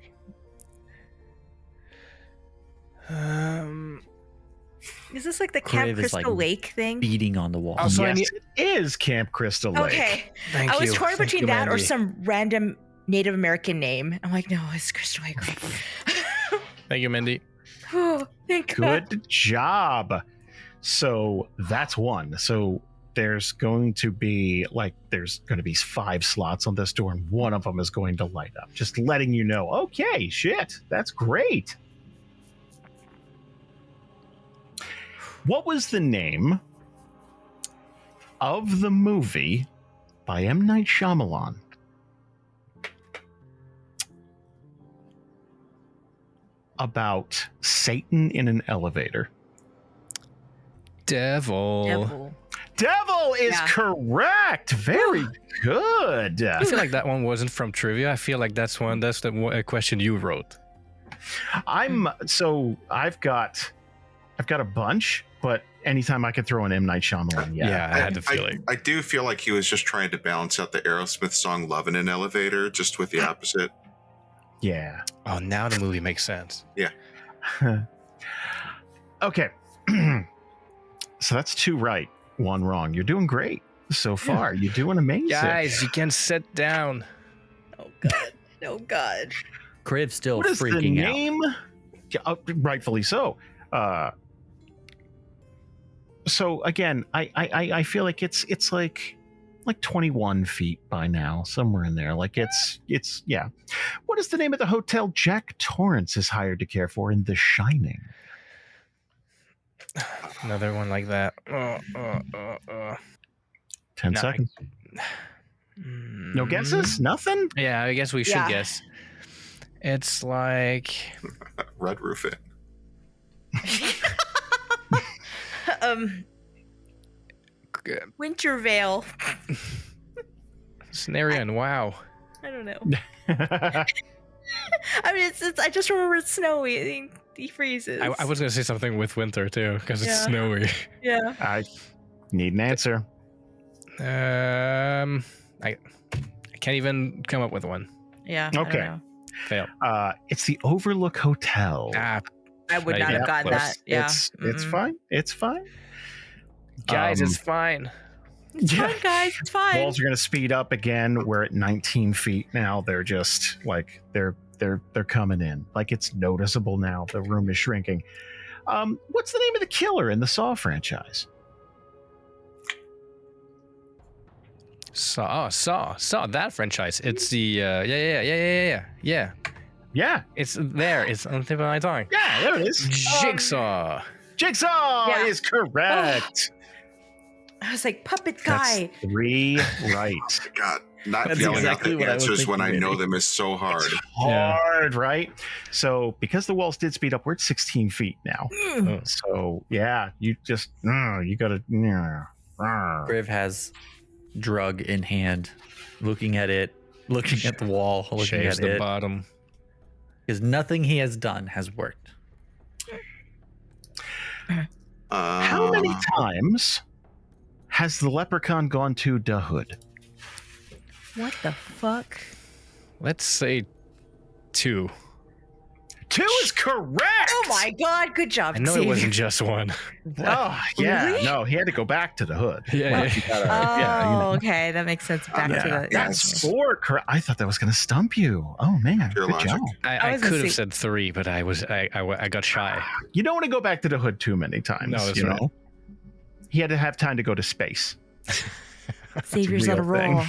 Is this like the Camp Crave is, Crystal like, Lake thing? Beating on the wall. Oh, so I yes, need- it is Camp Crystal Lake. Okay. Thank I was you. torn Thank between you, that or Mandy. some random Native American name. I'm like, no, it's Crystal Lake. Thank you, Mindy. Oh, thank God. Good job. So that's one. So there's going to be 5 slots on this door, and one of them is going to light up. Just letting you know. Okay, shit, that's great. What was the name of the movie by M. Night Shyamalan about Satan in an elevator? Devil. Devil. Devil is Yeah. correct. Very good. I feel like that one wasn't from trivia. I feel like that's the question you wrote. I've got a bunch, but anytime I could throw an M. Night Shyamalan, Yeah, I had to feel it. I do feel like he was just trying to balance out the Aerosmith song "Love in an Elevator," just with the opposite. Yeah. Oh, now the movie makes sense. Okay. So that's 2 right, 1 wrong. You're doing great so far. You're doing amazing. Guys, you can sit down. Oh, God. Oh, God. Criv's still What is the freaking out. name? Yeah, rightfully so. So again, I feel like it's like 21 feet by now, somewhere in there. Like it's yeah. What is the name of the hotel Jack Torrance is hired to care for in The Shining? Another one like that. 10 No, seconds. No guesses? Nothing? Yeah, I guess we should Yeah. guess. It's like Red Roof Inn. Wintervale. scenario and wow. I don't know. I mean, it's I just remember it's snowy. He freezes. I was gonna say something with winter too because it's Yeah. snowy. Yeah. I need an answer. I can't even come up with one. Yeah. I don't Okay. know. Fail. It's the Overlook Hotel. Ah, I would Not not even have gotten close. that. Yeah. It's Mm-mm. fine. It's fine. guys, Um, it's fine. It's Yeah. fine, guys. It's fine. Walls are going to speed up again. We're at 19 feet now. They're just like they're coming in. Like it's noticeable now. The room is shrinking. What's the name of the killer in the Saw franchise? Saw that franchise. It's the yeah. Yeah, It's there. It's on the tip of my tongue. yeah, there it is. Jigsaw. Jigsaw Yeah. is correct. I was like, puppet guy. That's 3 right. God, not That's yelling exactly out the what I was answers when I thinking, know maybe. them is so hard. Yeah. Hard, right? So because the walls did speed up, we're at 16 feet now. Mm. So yeah, you just you gotta. Criv has drug in hand, looking at it, looking at the wall, looking Shaves at the it. bottom. Because nothing he has done has worked. How many times has the leprechaun gone to the hood? What the fuck? Let's say 2. 2 is correct. Oh my god, good job. I know Xavier. it wasn't just one. Oh, yeah. Really? No, he had to go back to the hood. Yeah. Oh, okay, that makes sense. Back Yeah, to the. that's 4 correct. I thought that was going to stump you. Oh, man. Pure Good logic. job. I I was gonna could have say- said 3, but I got shy. You don't want to go back to the hood too many times. No, that's you right. know? He had to have time to go to space. Xavier's on a real thing. roll.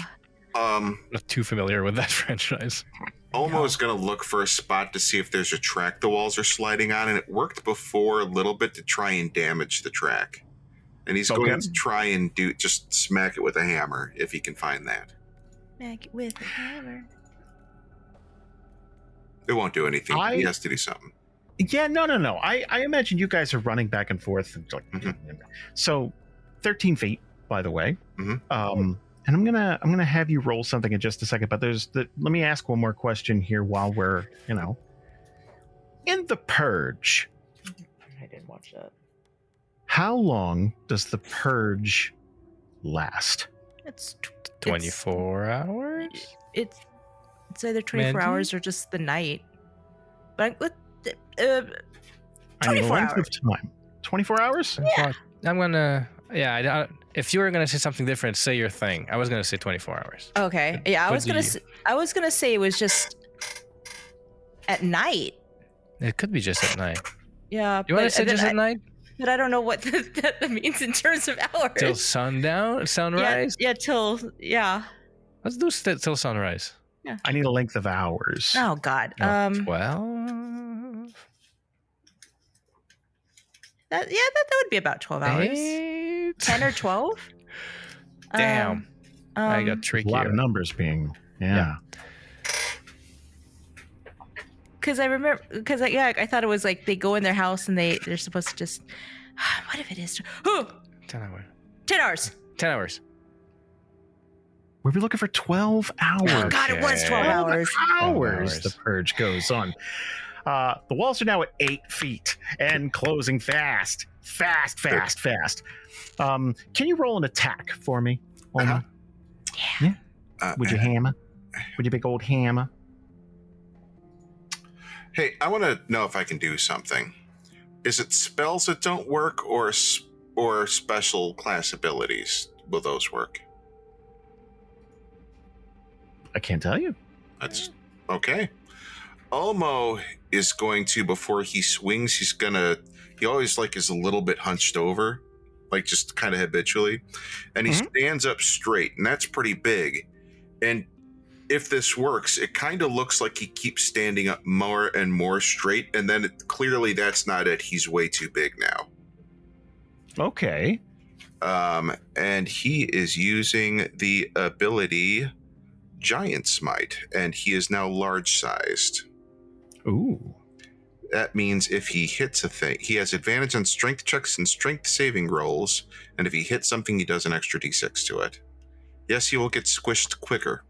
I'm not too familiar with that franchise. Olmo is going to look for a spot to see if there's a track the walls are sliding on, and it worked before a little bit to try and damage the track. And he's going to try and just smack it with a hammer if he can find that. Smack it with a hammer. It won't do anything. He has to do something. Yeah, no. I imagine you guys are running back and forth. And So, 13 feet, by the way. Mhm. And I'm gonna have you roll something in just a second. But let me ask one more question here while we're in the purge. I didn't watch that. How long does the purge last? It's 24 hours? It's either 24 Mandy? hours or just the night. But I mean, 24 length hours. of time. 24 hours? Yeah. I'm gonna. Yeah, if you were gonna say something different, say your thing. I was gonna say 24 hours. Okay. Yeah, What do you- I was gonna say it was just at night. It could be just at night. Yeah. You want to but say then just at night? But I don't know what that means in terms of hours. Till sunrise? Yeah, till Let's do till sunrise. I need a length of hours. Oh God. 12? That would be about 12 hours. 8? 10 or 12? Damn. I got A lot trickier. of numbers being. Yeah. Because I thought it was like they go in their house and they're supposed to just. What if it is? 10 hours. 10 hours. 10 hours. We were looking for 12 hours. Oh God, it was 12 Okay. hours. Hours the purge goes on. The walls are now at 8 feet and closing fast. Fast. Can you roll an attack for me, Olma? Yeah. With your hammer? With your big old hammer? Hey, I want to know if I can do something. Is it spells that don't work or special class abilities? Will those work? I can't tell you. That's okay. Olmo is going to, before he swings, he always is a little bit hunched over, just kind of habitually. And he stands up straight, and that's pretty big. And if this works, it kind of looks like he keeps standing up more and more straight. And then clearly that's not it. He's way too big now. Okay. And he is using the ability Giant Smite, and he is now large sized. Ooh. That means if he hits a thing, he has advantage on strength checks and strength saving rolls, and if he hits something, he does an extra d6 to it. Yes, he will get squished quicker.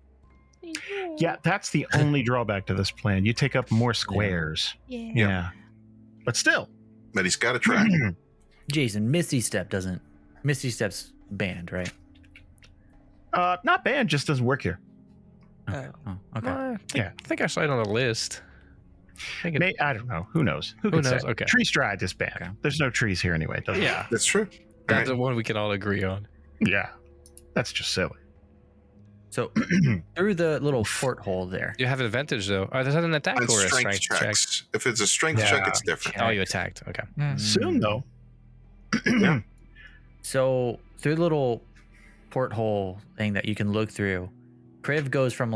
Yeah, that's the only drawback to this plan. You take up more squares. Yeah. Yeah. But still. But he's got a track. Jason, Misty Step's banned, right? Not banned, just doesn't work here. Oh, okay. Yeah, I think I saw it on the list. I don't know. Who knows? Who knows? say? Okay. Tree stride is banned. Okay. There's no trees here anyway. Doesn't Yeah, That's true. that's the one we can all agree on. it? Yeah. That's just silly. So through the little porthole there. You have an advantage though. Oh, is that an attack On or a strength strength check? checks. If it's a strength Yeah. check, it's different. Oh, you attacked. Okay. Soon though. So through the little porthole thing that you can look through, Kriv goes from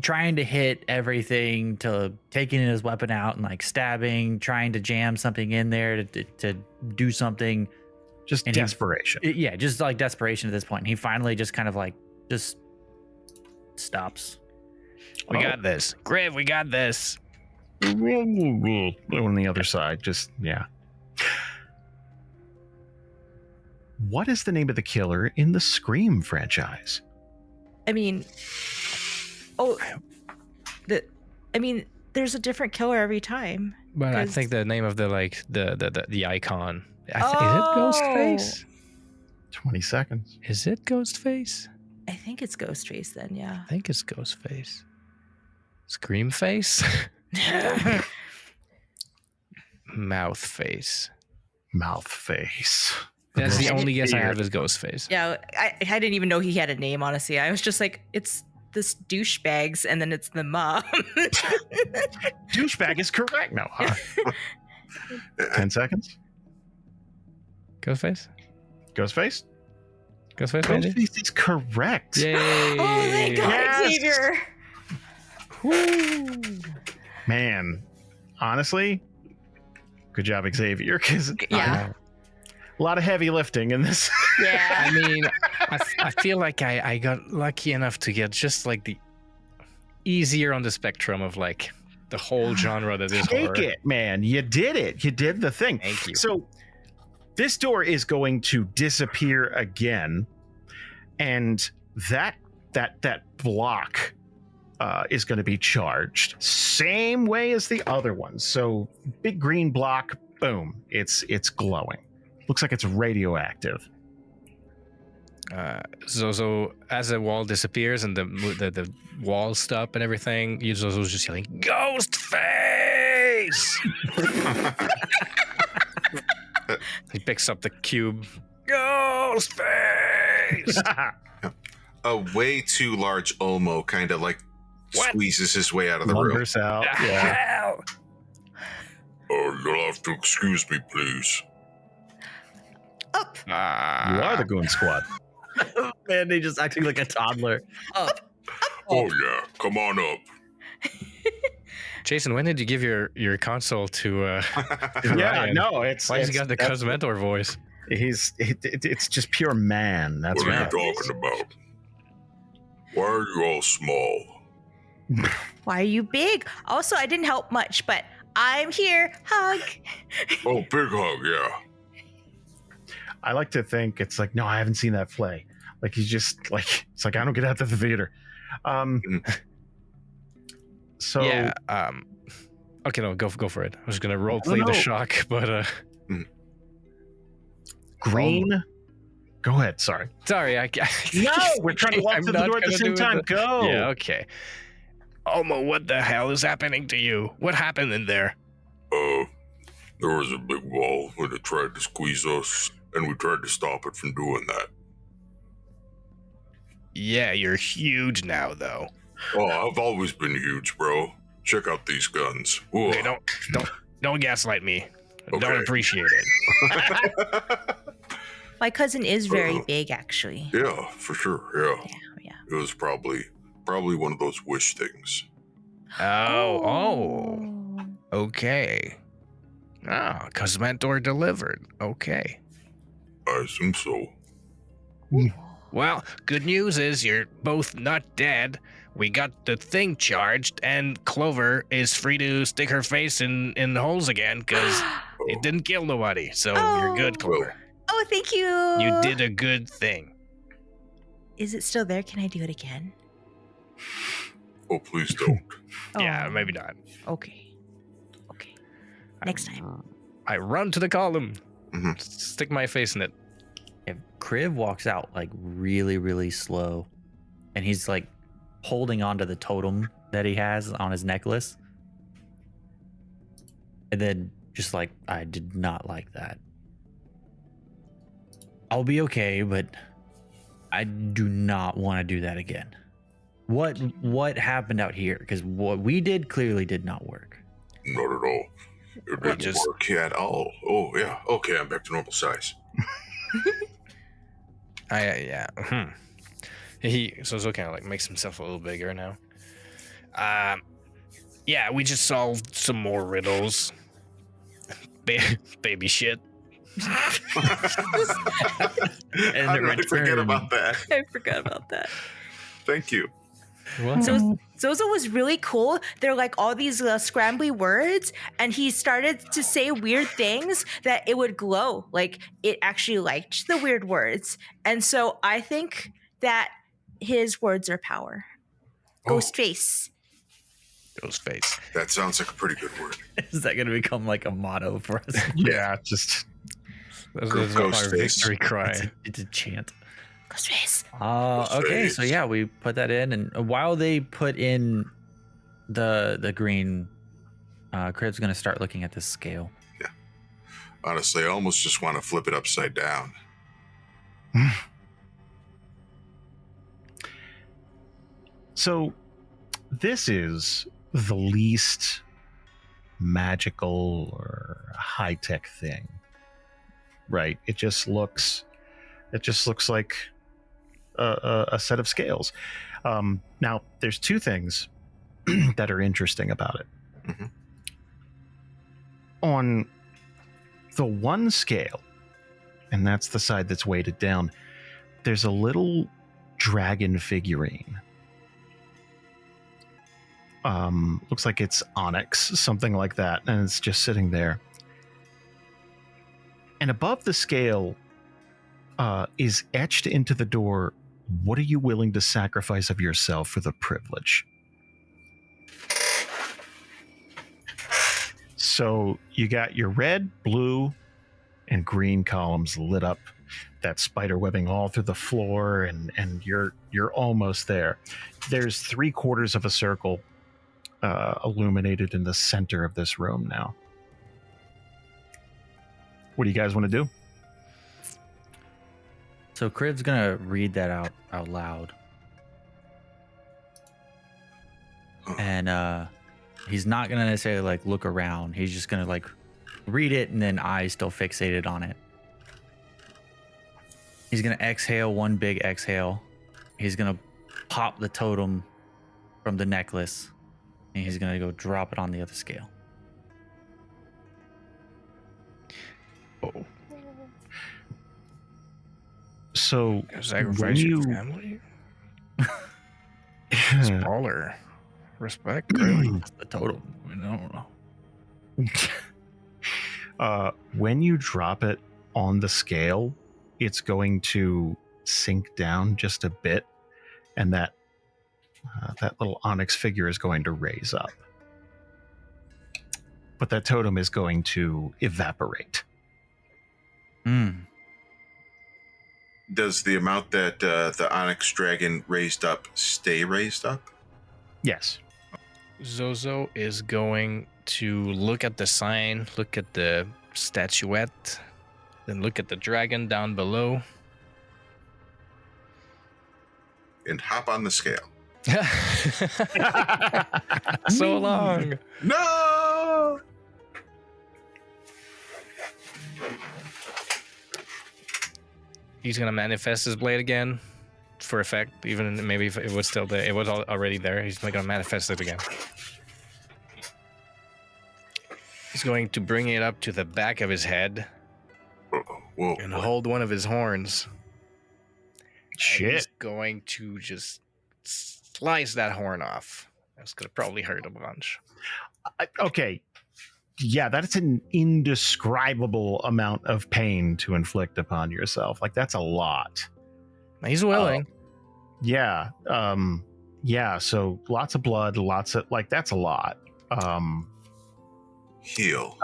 trying to hit everything to taking his weapon out and stabbing, trying to jam something in there to do something. Just And he- desperation. Just desperation at this point. And he finally just kind of just stops. We got this. Griv, we got this. On the other side, just yeah. What is the name of the killer in the Scream franchise? I mean, there's a different killer every time. But I 'Cause- think the name of the icon. Is it Ghostface? 20 seconds. Is it Ghostface? I think it's Ghostface then, yeah. I think it's Ghostface. Scream face? Mouth face. Mouth face. That's the Right. only guess I have is ghost face. Yeah, I didn't even know he had a name, honestly. I was just like, it's this douchebags, and then it's the mom. Douchebag is correct. No, 10 seconds. Ghost face? Ghostface. Ghost face, Mandy? Ghostface is correct. Yay! Oh, thank God, Yes. Xavier. Man, honestly, good job, Xavier. Because Yeah. a lot of heavy lifting in this. Yeah. I mean, I feel like I got lucky enough to get just like the easier on the spectrum of like the whole genre that is Take horror. it, man. You did it. You did the thing. Thank you. So this door is going to disappear again, and that block is going to be charged same way as the other ones. So big green block, boom, it's glowing. Looks like it's radioactive. So as the wall disappears and the walls stop and everything, Zozo's just yelling, "Ghost face!" He picks up the cube. Ghost face! A way too large Olmo kind of like What? squeezes his way out of the room. Lumbers out. The Yeah. hell? Oh, you'll have to excuse me, please. Up. You are the Goon Squad. Man, they just acting like a toddler. Up. Oh yeah, come on up. Jason, when did you give your console to Yeah, Ryan? no, it's Why has he it's- got the that's- Cosmentor voice? it's just pure man. That's What are right. you talking about? Why are you all small? Why are you big? Also, I didn't help much, but I'm here. Hug. Oh, big hug, yeah. I like to think it's like, no, I haven't seen that play. Like he's just like, it's like I don't get out to the theater. So Yeah. Okay, no, go for it. I was gonna role play no. the shock, but green. Go ahead. Sorry. sorry, I No, we're trying to walk I'm through the not door at the gonna same do time. it. Go. Yeah, okay. Almo, what the hell is happening to you? What happened in there? There was a big wall when it tried to squeeze us, and we tried to stop it from doing that. Yeah, you're huge now, though. Oh, I've always been huge, bro. Check out these guns. Ooh. Okay, don't gaslight me. I Okay. don't appreciate it. My cousin is very big, actually. Yeah, for sure. Yeah. Yeah. It was probably one of those wish things. Oh, okay. Ah, Cosmentor delivered. Okay. I assume so. Well, good news is you're both not dead. We got the thing charged, and Clover is free to stick her face in the holes again because it didn't kill nobody. So you're good, Oh. Clover. Oh, thank you. You did a good thing. Is it still there? Can I do it again? Oh, please don't. Yeah, Oh, maybe not. Okay. Okay. Next time. I run to the column, Mhm. stick my face in it. If Kriv walks out like really, really slow, and he's like holding onto the totem that he has on his necklace, and then just like, I did not like that. I'll be okay, but I do not want to do that again. What happened out here? Because what we did clearly did not work. Not at all. It didn't just- work at all. Oh, yeah. Okay, I'm back to normal size. Yeah. So kind of like makes himself a little bigger now. Yeah, we just solved some more riddles. Baby shit. And How in did I forget return- about that? I forgot about that. Thank you. What? So Zozo was really cool. They're like all these scrambly words, and he started to say weird things that it would glow. Like it actually liked the weird words, and so I think that his words are power. Ghost face. Ghost face. That sounds like a pretty good word. Is that going to become like a motto for us? Yeah, just That's Ghost our face. victory cry. It's a chant. Ghost face. Okay, so face. yeah, we put that in, and while they put in the green Crib's going to start looking at this scale. Honestly, I almost just want to flip it upside down. So, this is the least magical or high-tech thing, right? It just looks like a set of scales. Now, there's two things that are interesting about it. Mhm. On the one scale, and that's the side that's weighted down, there's a little dragon figurine. Looks like it's onyx, something like that, and it's just sitting there. And above the scale is etched into the door, "What are you willing to sacrifice of yourself for the privilege?" So you got your red, blue, and green columns lit up, that spider webbing all through the floor, and you're almost there. There's 3/4 of a circle illuminated in the center of this room now. What do you guys want to do? So Crib's going to read that out loud. And he's not going to necessarily like look around. He's just going to like read it and then eyes still fixated on it. He's going to exhale one big exhale. He's going to pop the totem from the necklace. And he's going to go drop it on the other scale. Oh, So sacrifice your family? Smaller. Respect, really? That's the totem. I don't know. When you drop it on the scale, it's going to sink down just a bit, and that little onyx figure is going to raise up. But that totem is going to evaporate. Does the amount that the Onyx Dragon raised up stay raised up? Yes. Zozo is going to look at the sign, look at the statuette, then look at the dragon down below. And hop on the scale. So long. No! He's gonna manifest his blade again for effect, even maybe if it was still there. It was already there. He's not gonna manifest it again. He's going to bring it up to the back of his head Whoa. and hold one of his horns. And Shit. he's going to just slice that horn off. That's gonna probably hurt a bunch. Okay. Yeah, that's an indescribable amount of pain to inflict upon yourself. Like, that's a lot. He's willing. Yeah. Yeah, so lots of blood, lots of, like, that's a lot. Heal.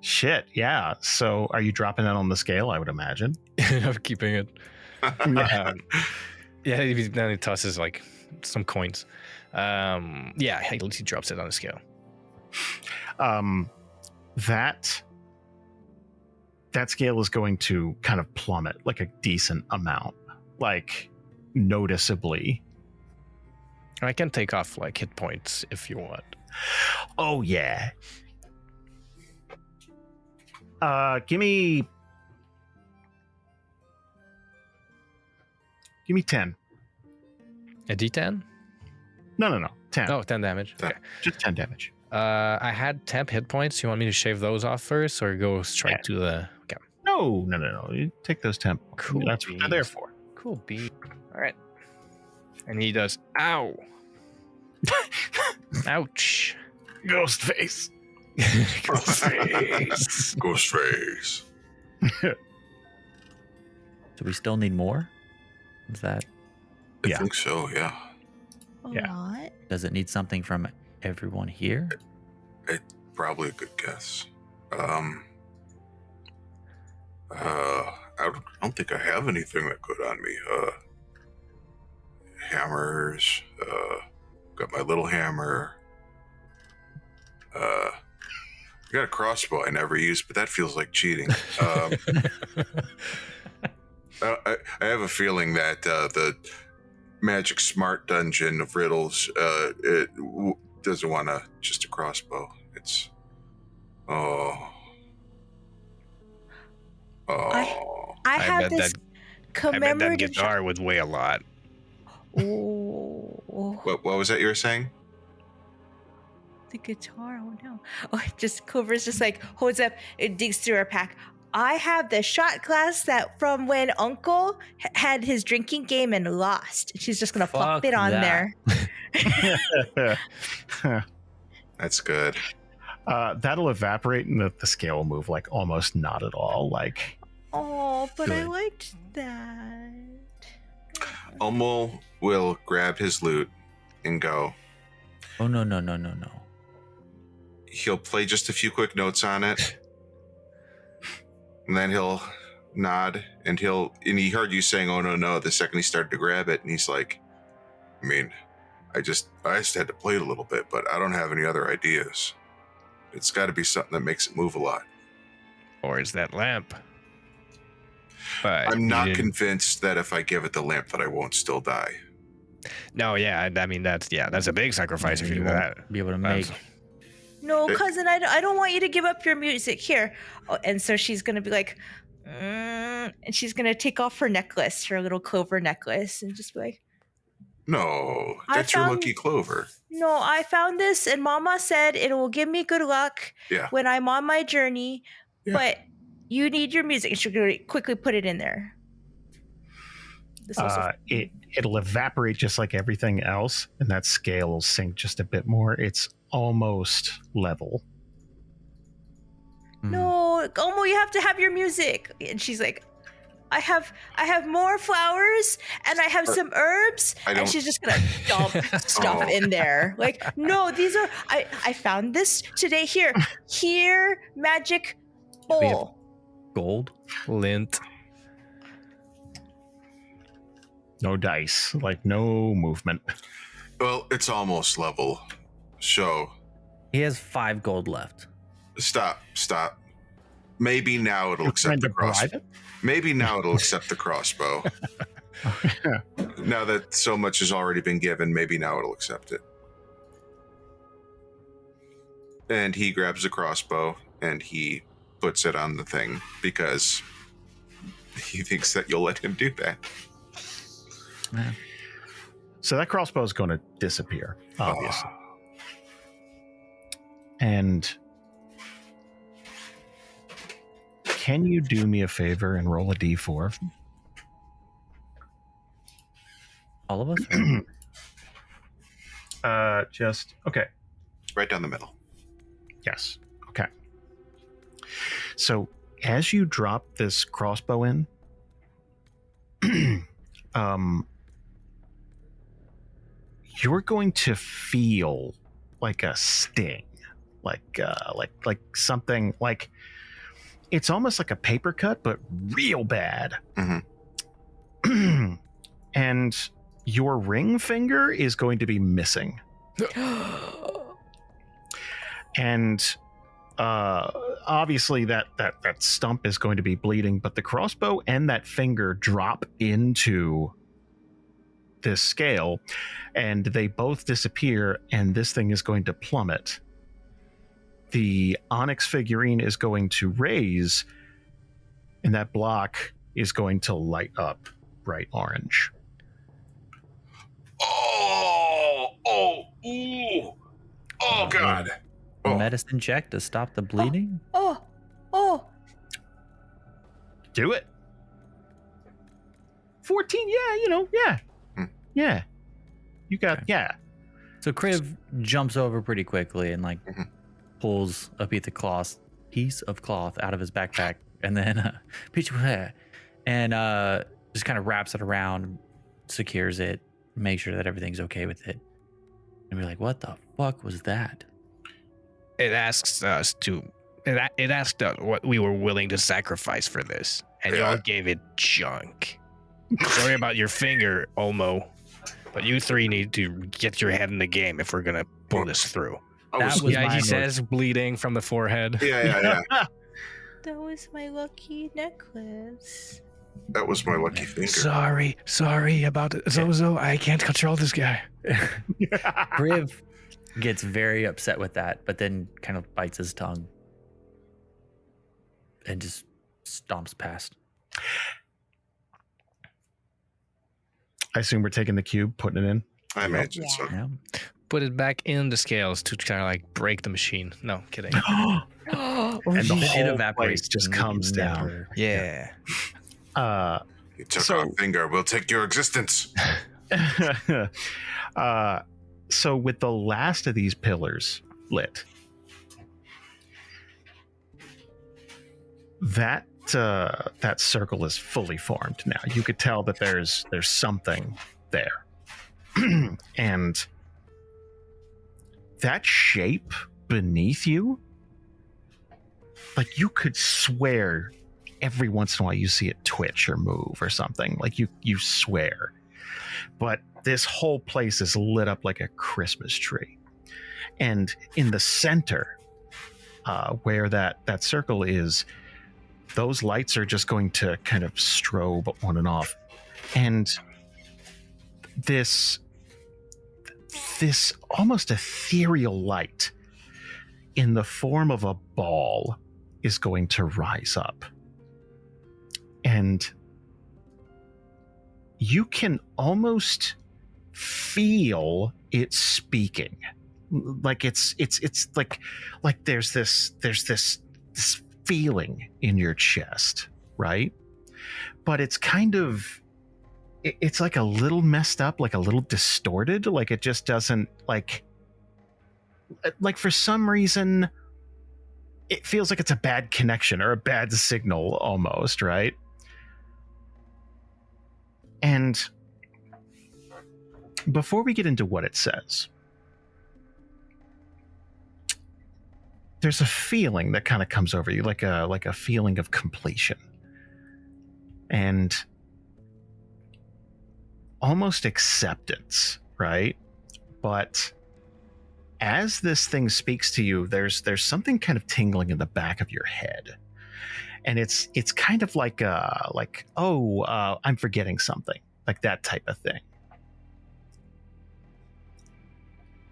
Shit, yeah. So are you dropping that on the scale, I would imagine? I'm keeping it. Yeah, then he tosses like some coins. Yeah, at least he drops it on the scale. That scale is going to kind of plummet like a decent amount, like noticeably. I can take off like hit points if you want. Oh yeah. Give me 10. A D10? No. 10. Oh, 10 damage. Okay. Just 10 damage. I had temp hit points. You want me to shave those off first or go straight to the... Okay. No. You take those temp. Cool. That's what they're there for. Cool beat. All right. And he does, ow. Ouch. Ghost face. Ghost face. Ghost face. Do we still need more? Is that... I Yeah. think so, yeah. A Yeah. lot. Does it need something from everyone here? Probably a good guess. I don't think I have anything that good on me. Hammers, Got my little hammer. I got a crossbow I never used, but that feels like cheating. I have a feeling that the Magic Smart Dungeon of riddles doesn't want just a crossbow. It's I have bet this that commemorative. guitar would weigh a lot. Oh, what was that you were saying? the guitar. Oh no! Oh, Clover's just like holds up. It digs through her pack. I have the shot glass that from when Uncle had his drinking game and lost. She's just gonna plop Fuck it on that. there. That's good. That'll evaporate and the scale will move like almost not at all. Like, Oh, but I Good. liked that. Omo will grab his lute and go. Oh no. He'll play just a few quick notes on it. And then he'll nod and he heard you saying, "Oh no," the second he started to grab it, and he's like, I mean, I just had to play it a little bit, but I don't have any other ideas. It's got to be something that makes it move a lot. Or is that lamp? But I'm you not didn't- convinced that if I give it the lamp that I won't still die. No, yeah, I mean that's a big sacrifice if you do won't that. be able to make. That's- No, cousin, I don't want you to give up your music here. Oh, and so she's gonna be like, and she's gonna take off her necklace, her little clover necklace, and just be like, No, I that's your found- lucky clover. "No, I found this, and Mama said it will give me good luck Yeah. when I'm on my journey. Yeah. But you need your music." And she'll quickly put it in there. This also it'll evaporate just like everything else, and that scale will sink just a bit more. It's almost level. Mm. No, Omo, you have to have your music. And she's like, I have more flowers and I have some herbs. I And don't- she's just gonna dump stuff Oh. in there. Like, no, these are I found this today. Here, magic we have- bowl. Gold. Lint. No dice, like no movement. Well, it's almost level. So He has 5 gold left. stop. Maybe now it'll You're accept trying the to crossbow. bribe it? Maybe now it'll accept the crossbow. Now that so much has already been given, maybe now it'll accept it. And he grabs the crossbow and he puts it on the thing because he thinks that you'll let him do that. Yeah. So that crossbow is going to disappear, obviously. Oh, And can you do me a favor and roll a d4? All of us? Just okay. right down the middle. Yes. Okay. So as you drop this crossbow in, you're going to feel like a sting, like something like it's almost like a paper cut, but real bad. And your ring finger is going to be missing. And obviously that stump is going to be bleeding, but the crossbow and that finger drop into this scale and they both disappear, and this thing is going to plummet. The onyx figurine is going to raise, and that block is going to light up bright orange. Oh God. A Oh. medicine check to stop the bleeding? Oh, Do it. 14, yeah. Hmm. Yeah. You got, Okay. yeah. So Kriv jumps over pretty quickly and like Mhm. pulls a piece of cloth out of his backpack, and then just kind of wraps it around, secures it, makes sure that everything's okay with it. And we're like, what the fuck was that? It asks us to. It asked us what we were willing to sacrifice for this, and Yeah. y'all gave it junk. Sorry about your finger, Olmo, But you three need to get your head in the game if we're gonna pull this through. I That was, was Yeah, my he note. says, bleeding from the forehead. yeah. That was my lucky necklace. That was my lucky finger. Sorry about it. Zozo. I can't control this guy. Kriv gets very upset with that, but then kind of bites his tongue and just stomps past. I assume we're taking the cube, putting it in. I imagine Yeah. so. Yeah. Put it back in the scales to kind of like break the machine. No, kidding. And the It whole evaporates place just and comes down. never- Yeah. You took So- our finger. We'll take your existence. So with the last of these pillars lit, that circle is fully formed now. You could tell that there's something there. And that shape beneath you, like you could swear every once in a while you see it twitch or move or something. Like you swear. But this whole place is lit up like a Christmas tree. And in the center, where that circle is, those lights are just going to kind of strobe on and off. And this almost ethereal light in the form of a ball is going to rise up. And you can almost feel it speaking. Like it's like there's this feeling in your chest, right? But it's kind of, it's like a little messed up, like a little distorted, like it just doesn't like for some reason it feels like it's a bad connection or a bad signal almost, right? And before we get into what it says, there's a feeling that kind of comes over you, like a feeling of completion and almost acceptance, right? But as this thing speaks to you, there's something kind of tingling in the back of your head, and it's kind of like I'm forgetting something, like that type of thing.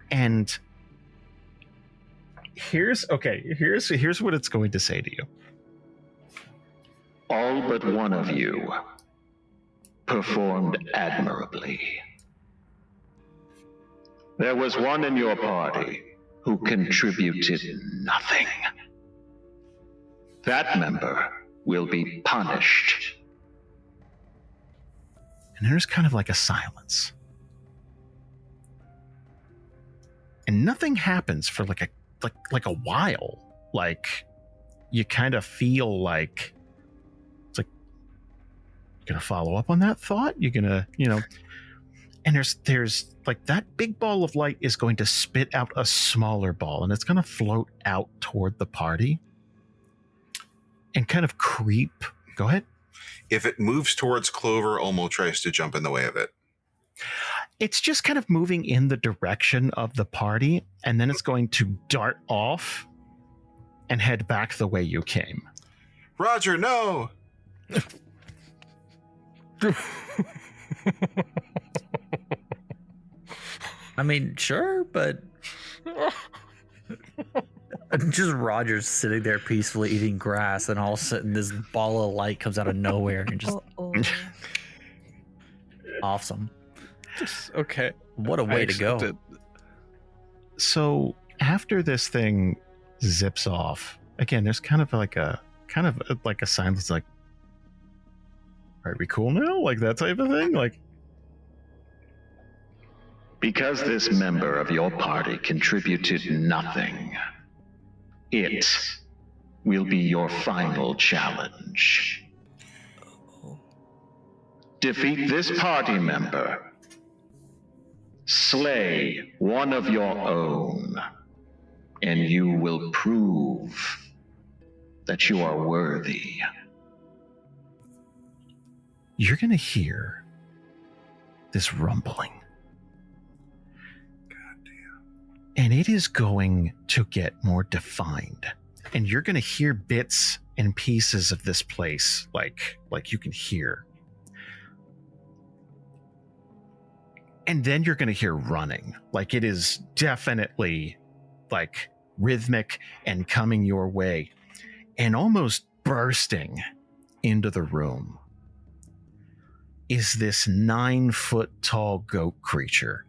And here's what it's going to say to you. All but one of you performed admirably. There was one in your party who contributed nothing. That member will be punished. And there's kind of like a silence. And nothing happens for like a while. Like you kind of feel like it's like, you're gonna follow up on that thought? You're gonna, and there's like that big ball of light is going to spit out a smaller ball, and it's gonna float out toward the party and kind of creep. Go ahead. If it moves towards Clover, Olmo tries to jump in the way of it. It's just kind of moving in the direction of the party, and then it's going to dart off and head back the way you came. Roger, no! I mean, sure, but just Roger's sitting there peacefully eating grass, and all of a sudden this ball of light comes out of nowhere and just awesome. Okay. What a way to go. So after this thing zips off, again, there's kind of like a silence, like, are we cool now? Like that type of thing? Like, Because this member of your party contributed nothing, it will be your final challenge. Defeat this party member. Slay one of your own, and you will prove that you are worthy. you're going to hear this rumbling and it is going to get more defined. And you're going to hear bits and pieces of this place, like you can hear. And then you're going to hear running. Like it is definitely like rhythmic and coming your way and almost bursting into the room is this 9-foot tall goat creature.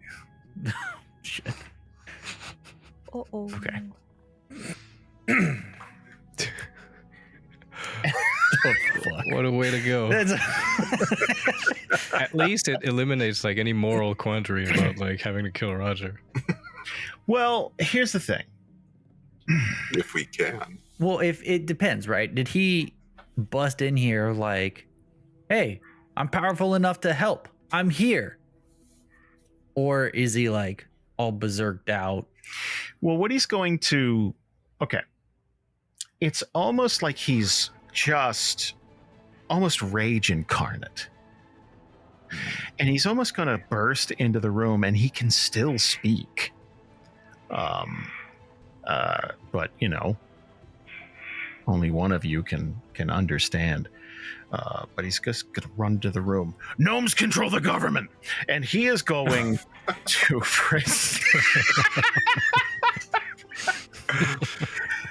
Shit. Uh-oh. Okay. Oh, fuck. What a way to go. That's- At least it eliminates like any moral quandary about like having to kill Roger. Well, here's the thing. If we can. well, if it depends, right? Did he bust in here like, hey, I'm powerful enough to help. I'm here. Or is he like all berserked out? Well, what he's going to... Okay. It's almost like he's just almost rage incarnate. And he's almost going to burst into the room and he can still speak. But, you know, only one of you can understand. But he's just going to run to the room. Gnomes control the government. And he is going to...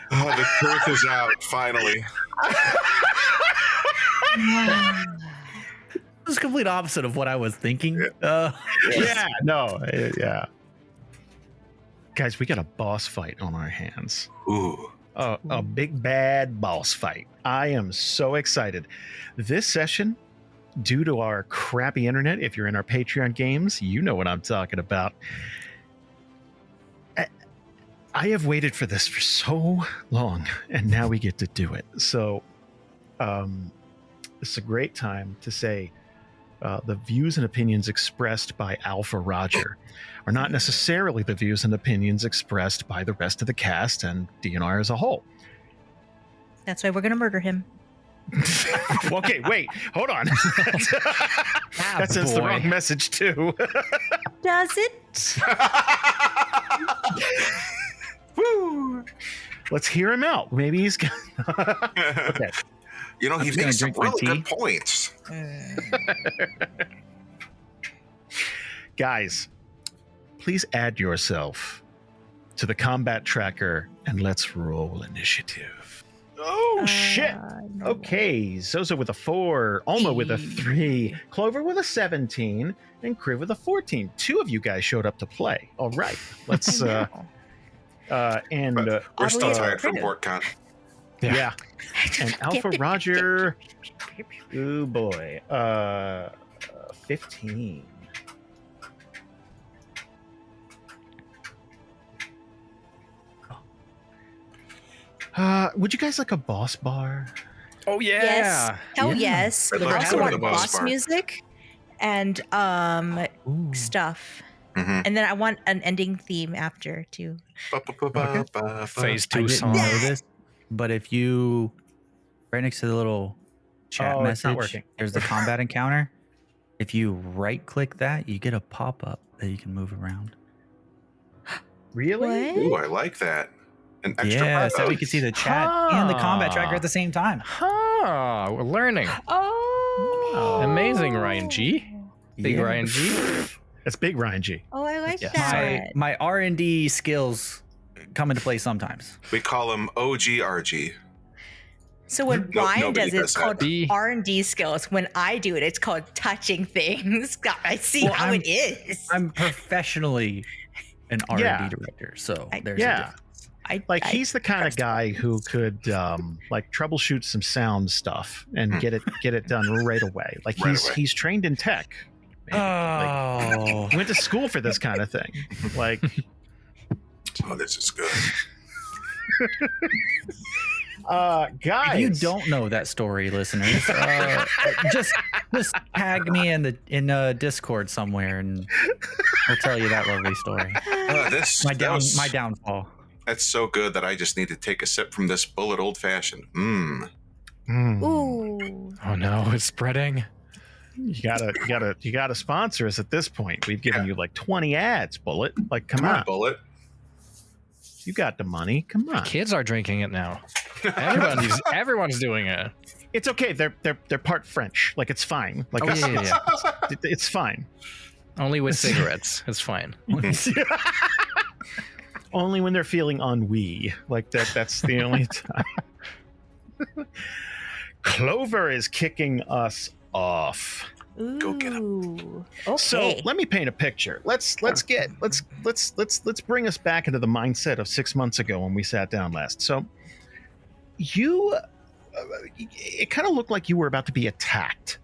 Oh, the truth is out, finally. This is complete opposite of what I was thinking. Yeah, guys, we got a boss fight on our hands. Ooh. A big bad boss fight. I am so excited. This session, due to our crappy internet, if you're in our Patreon games, you know what I'm talking about. I have waited for this for so long, and now we get to do it. So it's a great time to say the views and opinions expressed by Alpha Roger are not necessarily the views and opinions expressed by the rest of the cast and DNR as a whole. That's why we're gonna murder him. Okay, wait, hold on. That sends the wrong message too. Does it? Woo! Let's hear him out. Maybe he's got... Okay. You know, he just gonna makes some drink my really tea. good points. Guys, please add yourself to the combat tracker and let's roll initiative. Oh, shit. No. Okay, Zozo with a 4, Alma with a 3, Clover with a 17, and Kriv with a 14. 2 of you guys showed up to play. All right, let's... We're still Oddly, tired from Kriv. BorkCon. Yeah. And Alpha Roger... Oh, boy. 15. Would you guys like a boss bar? Oh yeah. Yes. Hell Yeah. yes. I'd I love also to want have a boss boss bar. music and Ooh. stuff. Mhm. And then I want an ending theme after too. Phase I 2 didn't song. know this, but if you right next to the little chat Oh, it's not message, working. there's the combat encounter. If you right click that, you get a pop up that you can move around. Really? What? Ooh, I like that. An extra Yeah, so pop-up. we can see the chat and the combat tracker Ah. at the same time. Huh, we're learning. Oh. Amazing, Ryan G. Big Yeah. Ryan G. That's big Ryan G. Oh, I like Yes. that. My R&D skills come into play sometimes. We call him OGRG. So when No- Ryan nobody does it, does it's that. called B. R&D skills. When I do it, it's called touching things. God, I see Well, how I'm- it is. I'm professionally an R&D Yeah. director, so I- there's a Yeah. difference. Like he's the kind of trust guy who could like troubleshoot some sound stuff and get it done right away. Like Right away. he's trained in tech. Like, Oh. he went to school for this kind of thing. Like, Oh, this is good. guys, If you don't know that story, listeners, just tag me in the Discord somewhere, and we'll tell you that lovely story. My downfall. That's so good that I just need to take a sip from this bullet old fashioned. Mmm. Ooh. Oh no, it's spreading. you gotta sponsor us at this point. We've given you like 20 ads, Bullet. Like, come Come on, on. bullet. You got the money. Come on. Kids are drinking it now. Everyone's doing it. It's okay. They're part French. Like it's fine. Like Oh, yeah. it's fine. Only with cigarettes. It's fine. Only when they're feeling ennui. Like that's the only time. Clover is kicking us off. Ooh. Go get 'em. Okay. So let me paint a picture. Let's bring us back into the mindset of 6 months ago when we sat down last. So it kind of looked like you were about to be attacked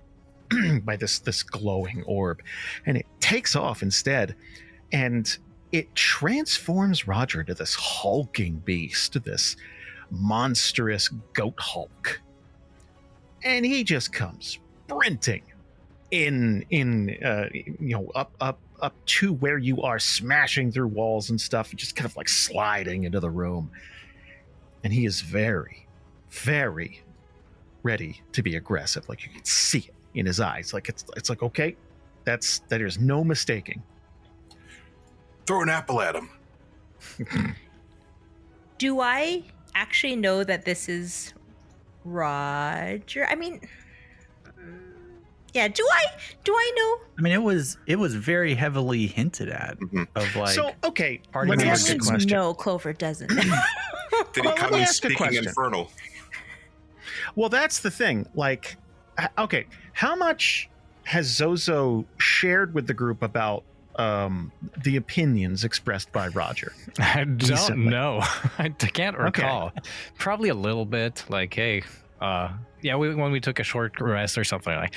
by this glowing orb, and it takes off instead, and it transforms Roger into this hulking beast, this monstrous goat Hulk, and he just comes sprinting up to where you are, smashing through walls and stuff, and just kind of like sliding into the room. And he is very, very ready to be aggressive. Like you can see it in his eyes. Like it's like, okay, there's no mistaking. Throw an apple at him. Do I actually know that this is Roger? I mean, yeah. Do I know? I mean, it was very heavily hinted at of like. So okay, party let me members ask you a That means question. no, Clover doesn't. Did he Well, come let me in ask a speaking question. infernal? Well, that's the thing. Like, okay, how much has Zozo shared with the group about the opinions expressed by Roger? I don't Recently. know. I can't recall. Probably a little bit. Like, hey, when we took a short rest or something, like,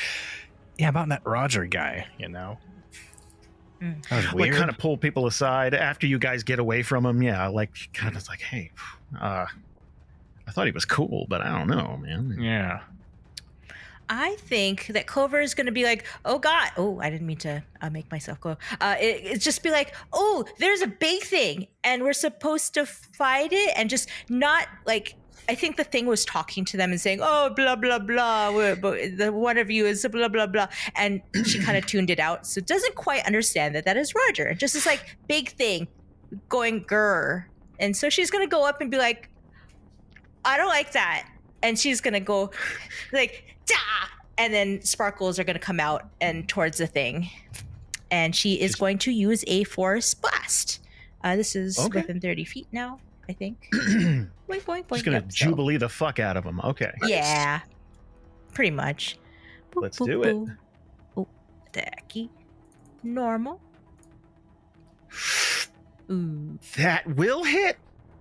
yeah, about that Roger guy, you know. Mm. That was Like, weird. kind of pull people aside after you guys get away from him. Yeah, like, kind of like, hey, I thought he was cool, but I don't know, man. Yeah. I think that Clover is going to be like, oh God, oh, I didn't mean to make myself go. It's just be like, oh, there's a big thing, and we're supposed to fight it, and just not like. I think the thing was talking to them and saying, oh, blah, blah, blah. The one of you is blah, blah, blah. And she kind of tuned it out. So doesn't quite understand that is Roger. Just this like big thing going grr. And so she's going to go up and be like, I don't like that. And she's going to go like, da! And then sparkles are going to come out and towards the thing. And she is going to use a force blast. This is Okay. within 30 feet now, I think. Boing, boing, boing. Just gonna Yep, so- jubilee the fuck out of him. Okay. Yeah, pretty much. Boop, Let's boop, do it. boop. Oh, tacky. Normal. Ooh, That will hit.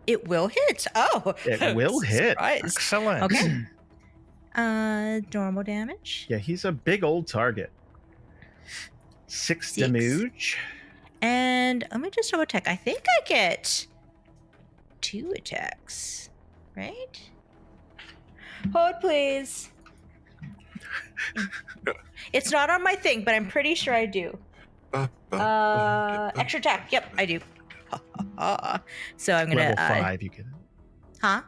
it will hit. Oh, It will hit. surprise. Excellent. Okay. Normal damage. Yeah, he's a big old target. 6 Six. damage. And let me just double check. I think I get 2 attacks, right? Hold, please. It's not on my thing, but I'm pretty sure I do. Extra attack. Yep, I do. So I'm gonna. Level 5, you get it. Huh?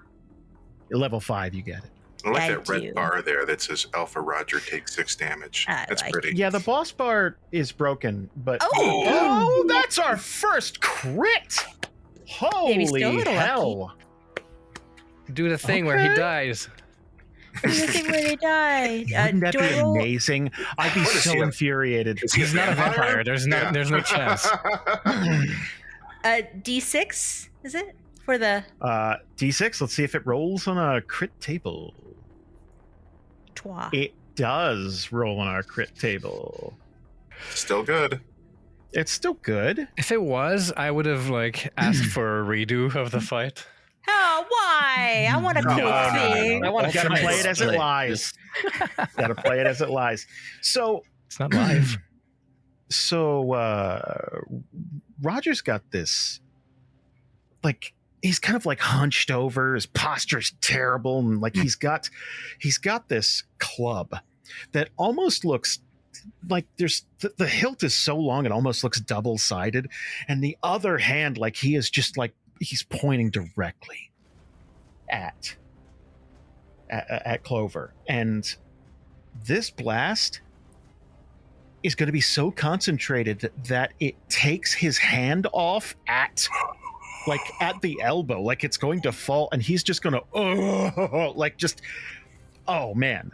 Level 5, you get it. I like I that red do. bar there that says Alpha Roger takes 6 damage. I That's like pretty. Yeah, the boss bar is broken, but Oh! that's our first crit. Maybe still a Holy little hell! Do the thing where he Okay. dies. Do the thing where they die. Wouldn't that do be I roll? amazing? I'd be What is so he, a- infuriated. Is he He's not a vampire. There's no chance. D6 is it for the D6. Let's see if it rolls on a crit table. twa? It does roll on our crit table. Still good. It's still good. If it was, I would have like asked for a redo of the fight. Oh, why? I want a cool No, thing. I want You gotta play it as it lies. Gotta play it as it lies. So It's not live. Roger's got this, like, he's kind of like hunched over, his posture's terrible, and like he's got this club that almost looks like there's the hilt is so long it almost looks double-sided, and the other hand, like, he is just like he's pointing directly at Clover. And this blast is going to be so concentrated that it takes his hand off at like at the elbow, like it's going to fall, and he's just gonna like just. Oh man,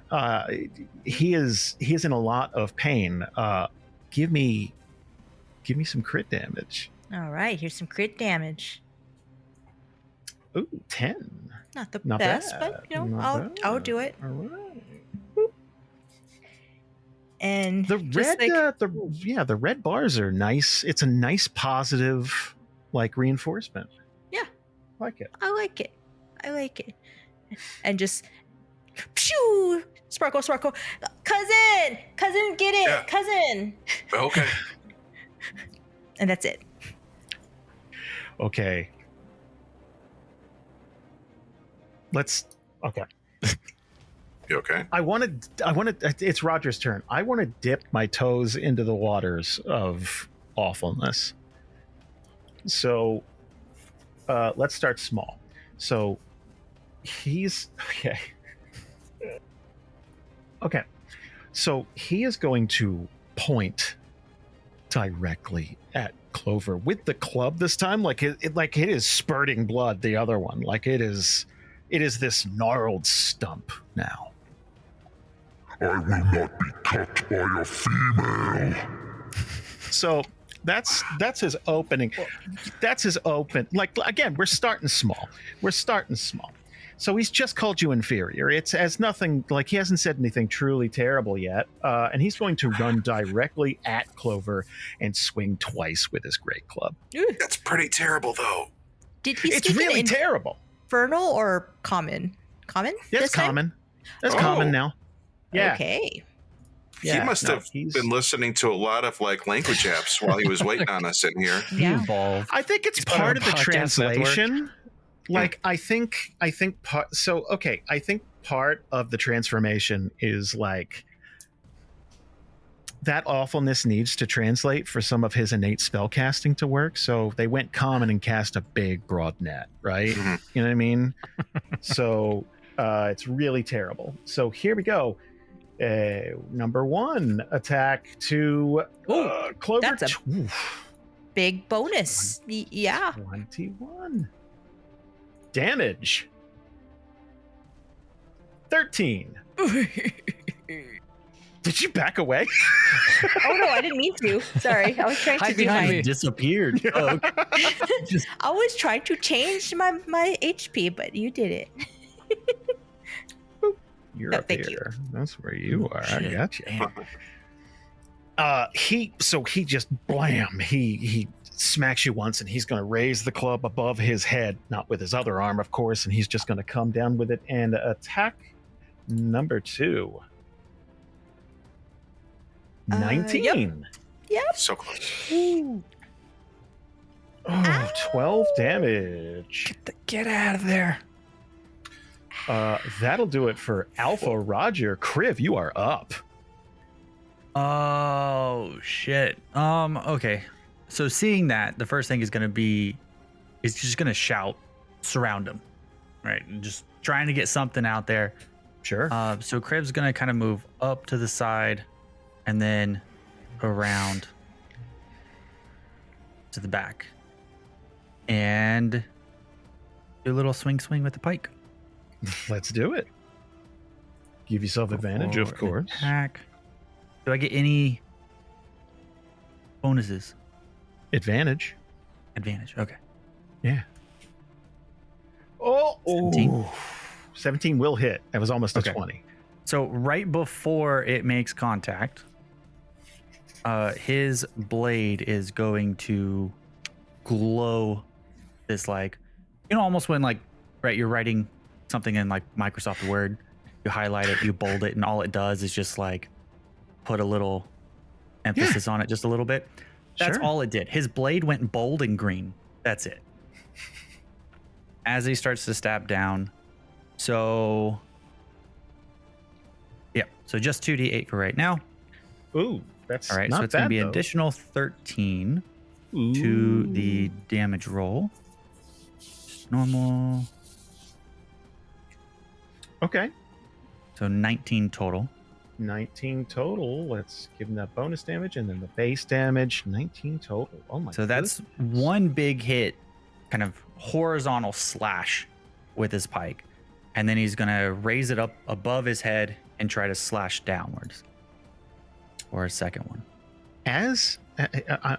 he is in a lot of pain. Give me some crit damage. All right, here's some crit damage. Ooh, 10. Not the Not best, bad. but you know, Not I'll bad. do it. All right. And The just red, like, the red bars are nice. It's a nice positive, like reinforcement. Yeah. Like it. I like it. I like it. And just, pshoo, sparkle, cousin, get it, Yeah. cousin. Okay. And that's it. Okay. Okay. You okay? I want to. It's Roger's turn. I want to dip my toes into the waters of awfulness. So, let's start small. So, he's okay. Okay. So he is going to point directly at Clover with the club this time. Like it is spurting blood. The other one, like it is this gnarled stump now. I will not be cut by a female. So that's his opening. That's his open. Like again, we're starting small. So he's just called you inferior. It's as nothing, like he hasn't said anything truly terrible yet. And he's going to run directly at Clover and swing twice with his great club. That's pretty terrible, though. Did he It's speak really in terrible. infernal or common? Common? That's this time? common. That's Oh. common now. Yeah. Okay. Yeah, He must have he's- been listeling to a lot of like language apps while he was waiting on us in here. Yeah. Evolved. I think it's He's part part of of a the podcast network. translation. Like I think part. So okay, I think part of the transformation is like that awfulness needs to translate for some of his innate spell casting to work. So they went common and cast a big broad net, right? Mhm. You know what I mean? So it's really terrible. So here we go. Number 1 attack to Clover. that's a- Oof. Big bonus. Yeah. 21 damage. 13. Did you back away? Oh no, I didn't mean to. Sorry, I was trying to Hide do behind my. me. Disappeared. Oh, okay. Just I was trying to change my HP, but you did it. You're No, up thank you. here. That's where you are. I shit. got you. Damn. He just blam. He smacks you once, and he's going to raise the club above his head, not with his other arm, of course, and he's just going to come down with it and attack number 2. 19. So close. Oh, 12 damage. Get out of there. That'll do it for Alpha Roger. Kriv, you are up. Oh shit. Okay. So seeing that, the first thing is gonna be just gonna shout, surround him. Right. And just trying to get something out there. Sure. So Crib's gonna kind of move up to the side and then around to the back. And do a little swing with the pike. Let's do it. Give yourself advantage, of For an course. Attack. Do I get any bonuses? Advantage. Advantage. Okay. Yeah. Oh, 17. 17 will hit. That was almost Okay. a 20. So right before it makes contact, his blade is going to glow this, like, you know, almost when, like, right, you're writing something in like Microsoft Word, you highlight it, you bold it, and all it does is just like put a little emphasis on it just a little bit. That's Sure. all it did. His blade went bold and green. That's it. As he starts to stab down. So yeah, so just 2d8 for right now. Ooh, that's All right, not so it's bad, going to be an though. additional 13 to Ooh. the damage roll. Just normal. Okay. So 19 total. 19 total. Let's give him that bonus damage and then the base damage. 19 total. Oh my So that's goodness. one big hit kind of horizontal slash with his pike. And then he's going to raise it up above his head and try to slash downwards. Or a second one. As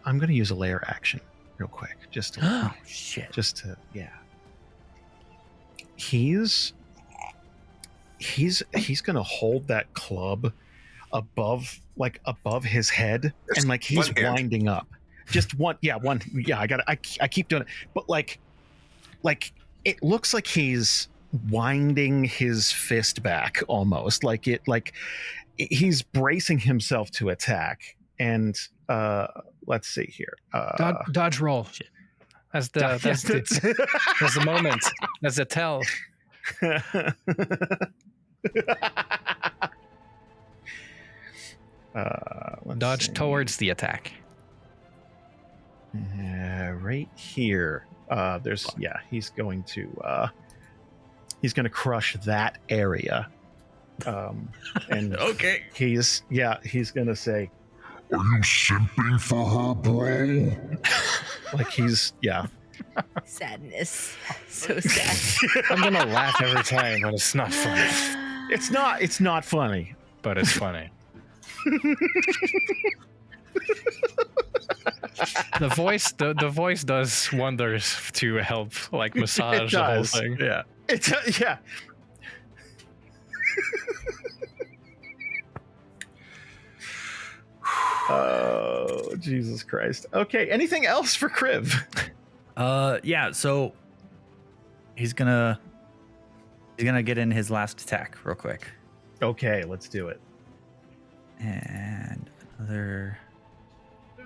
I'm going to use a layer action real quick, just to, Oh, shit. just to, yeah. He's going to hold that club above his head, Just and like he's one hand. winding up. Just one, yeah, one, yeah. I keep doing it, but like it looks like he's winding his fist back almost, like he's bracing himself to attack. And let's see here. Dodge roll. That's the moment. That's the tell. Let's Dodge see. towards the attack. Right here. He's going to crush that area. And Okay. he's going to say, Are you simping for her, bro? like Sadness. So sad. I'm gonna laugh every time, but it's not funny. it's not funny. But it's funny. The voice does wonders to help, like, massage the whole thing. Yeah. Yeah. Oh, Jesus Christ. Okay, anything else for Kriv? Yeah, so he's gonna get in his last attack real quick. Okay, let's do it. And another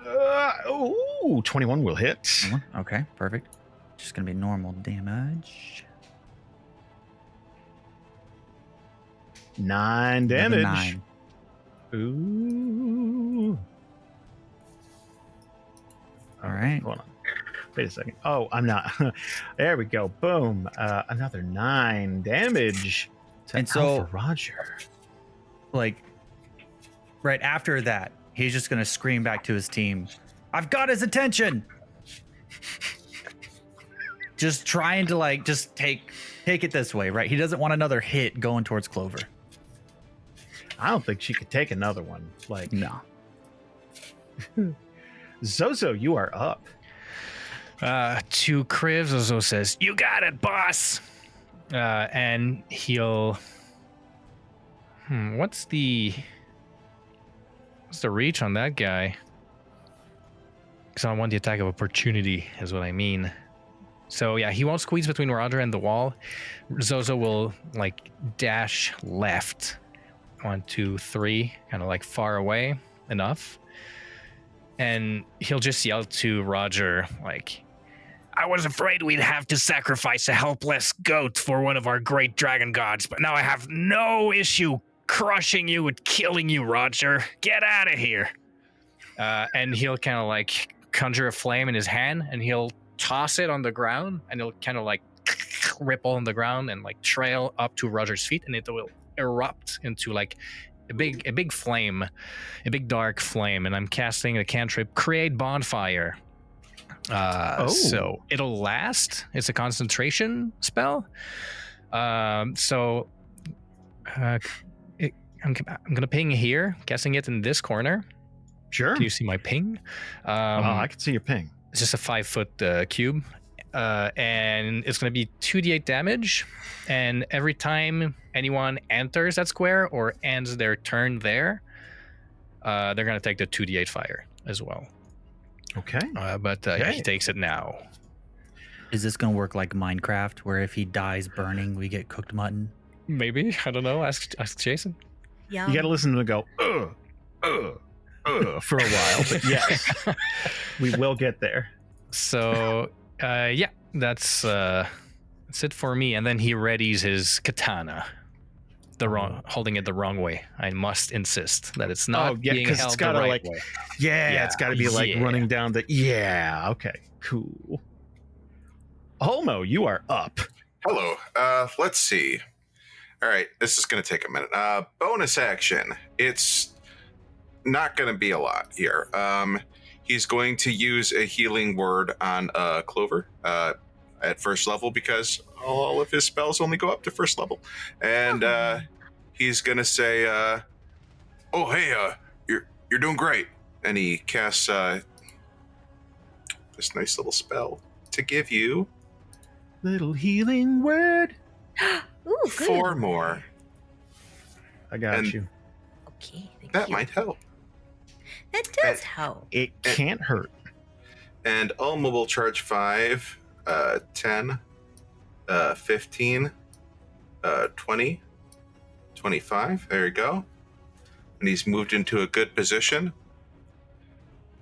21 will hit. one. Okay, perfect. Just gonna be normal damage. 9 Another damage. 9. Ooh. All right. Hold on. Wait a second. Oh, I'm not. There we go. Boom. Another 9 damage to And so- Alpha Roger. Like right after that, he's just gonna scream back to his team, "I've got his attention!" Just trying to like just take it this way, right? He doesn't want another hit going towards Clover. I don't think she could take another one. Like, No. Zozo, you are up. To Kriv, Zozo says, "You got it, boss." And he'll. What's the reach on that guy? Because I want the attack of opportunity, is what I mean. So yeah, he won't squeeze between Roger and the wall. Zozo will like dash left. 1, 2, 3, kind of like far away enough. And he'll just yell to Roger, like, "I was afraid we'd have to sacrifice a helpless goat for one of our great dragon gods, but now I have no issue crushing you and killing you, Roger. Get out of here." And he'll kind of like conjure a flame in his hand, and he'll toss it on the ground, and it'll kind of like ripple on the ground and like trail up to Roger's feet, and it will erupt into like a big flame, a big dark flame. And I'm casting a cantrip, Create Bonfire. So it'll last. It's a concentration spell. I'm gonna ping here, guessing it in this corner. Sure. Do you see my ping? I can see your ping. It's just a 5-foot cube, and it's going to be 2d8 damage. And every time anyone enters that square or ends their turn there, they're going to take the 2d8 fire as well. Okay. But yeah, he takes it now. Is this gonna work like Minecraft, where if he dies burning, we get cooked mutton? Maybe, I don't know. Ask Jason. Yeah. You got to listen to him go, for a while. But yes, we will get there. So yeah, that's it for me. And then he readies his katana, holding it the wrong way. I must insist that it's not being held it's the gotta right like, way. yeah, it's got to be like Yeah. running down the. Yeah. Okay. Cool. Holmo, you are up. Hello. Let's see. All right, this is going to take a minute. Bonus action. It's not going to be a lot here. He's going to use a healing word on Clover. at first level because all of his spells only go up to first level. And he's gonna say, "Oh, hey, you're doing great." And he casts this nice little spell to give you Little healing word. Ooh, good. 4 more. I got And you. Okay, thank That you. might help. That does help. It can't hurt. And Ulma will charge 5, 10, 15, 20, 25. There you go. And he's moved into a good position.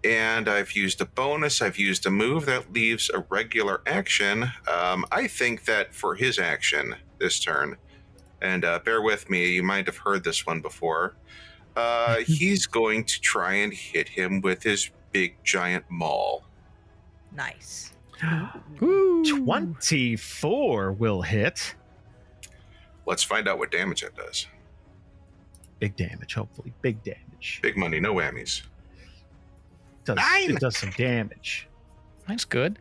And I've used a bonus. I've used a move. That leaves a regular action. I think that for his action this turn, and bear with me, you might have heard this one before, he's going to try and hit him with his big giant maul. Nice. 24 will hit. Let's find out what damage that does. Big damage, hopefully. Big damage. Big money, no whammies. It does some damage. That's good.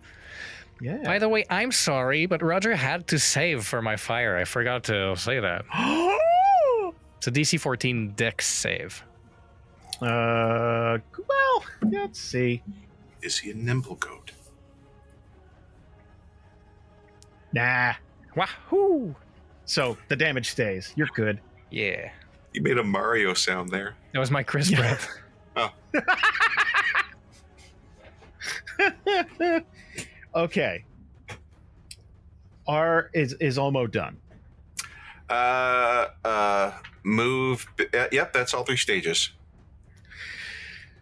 Yeah. By the way, I'm sorry, but Roger had to save for my fire. I forgot to say that. It's a DC 14 Dex save. Well, let's see. Is he a nimble goat? Nah. Wahoo! So the damage stays. You're good. Yeah. You made a Mario sound there. That was my Chris breath. Okay. Is almost done. Move. Yep, that's all 3 stages.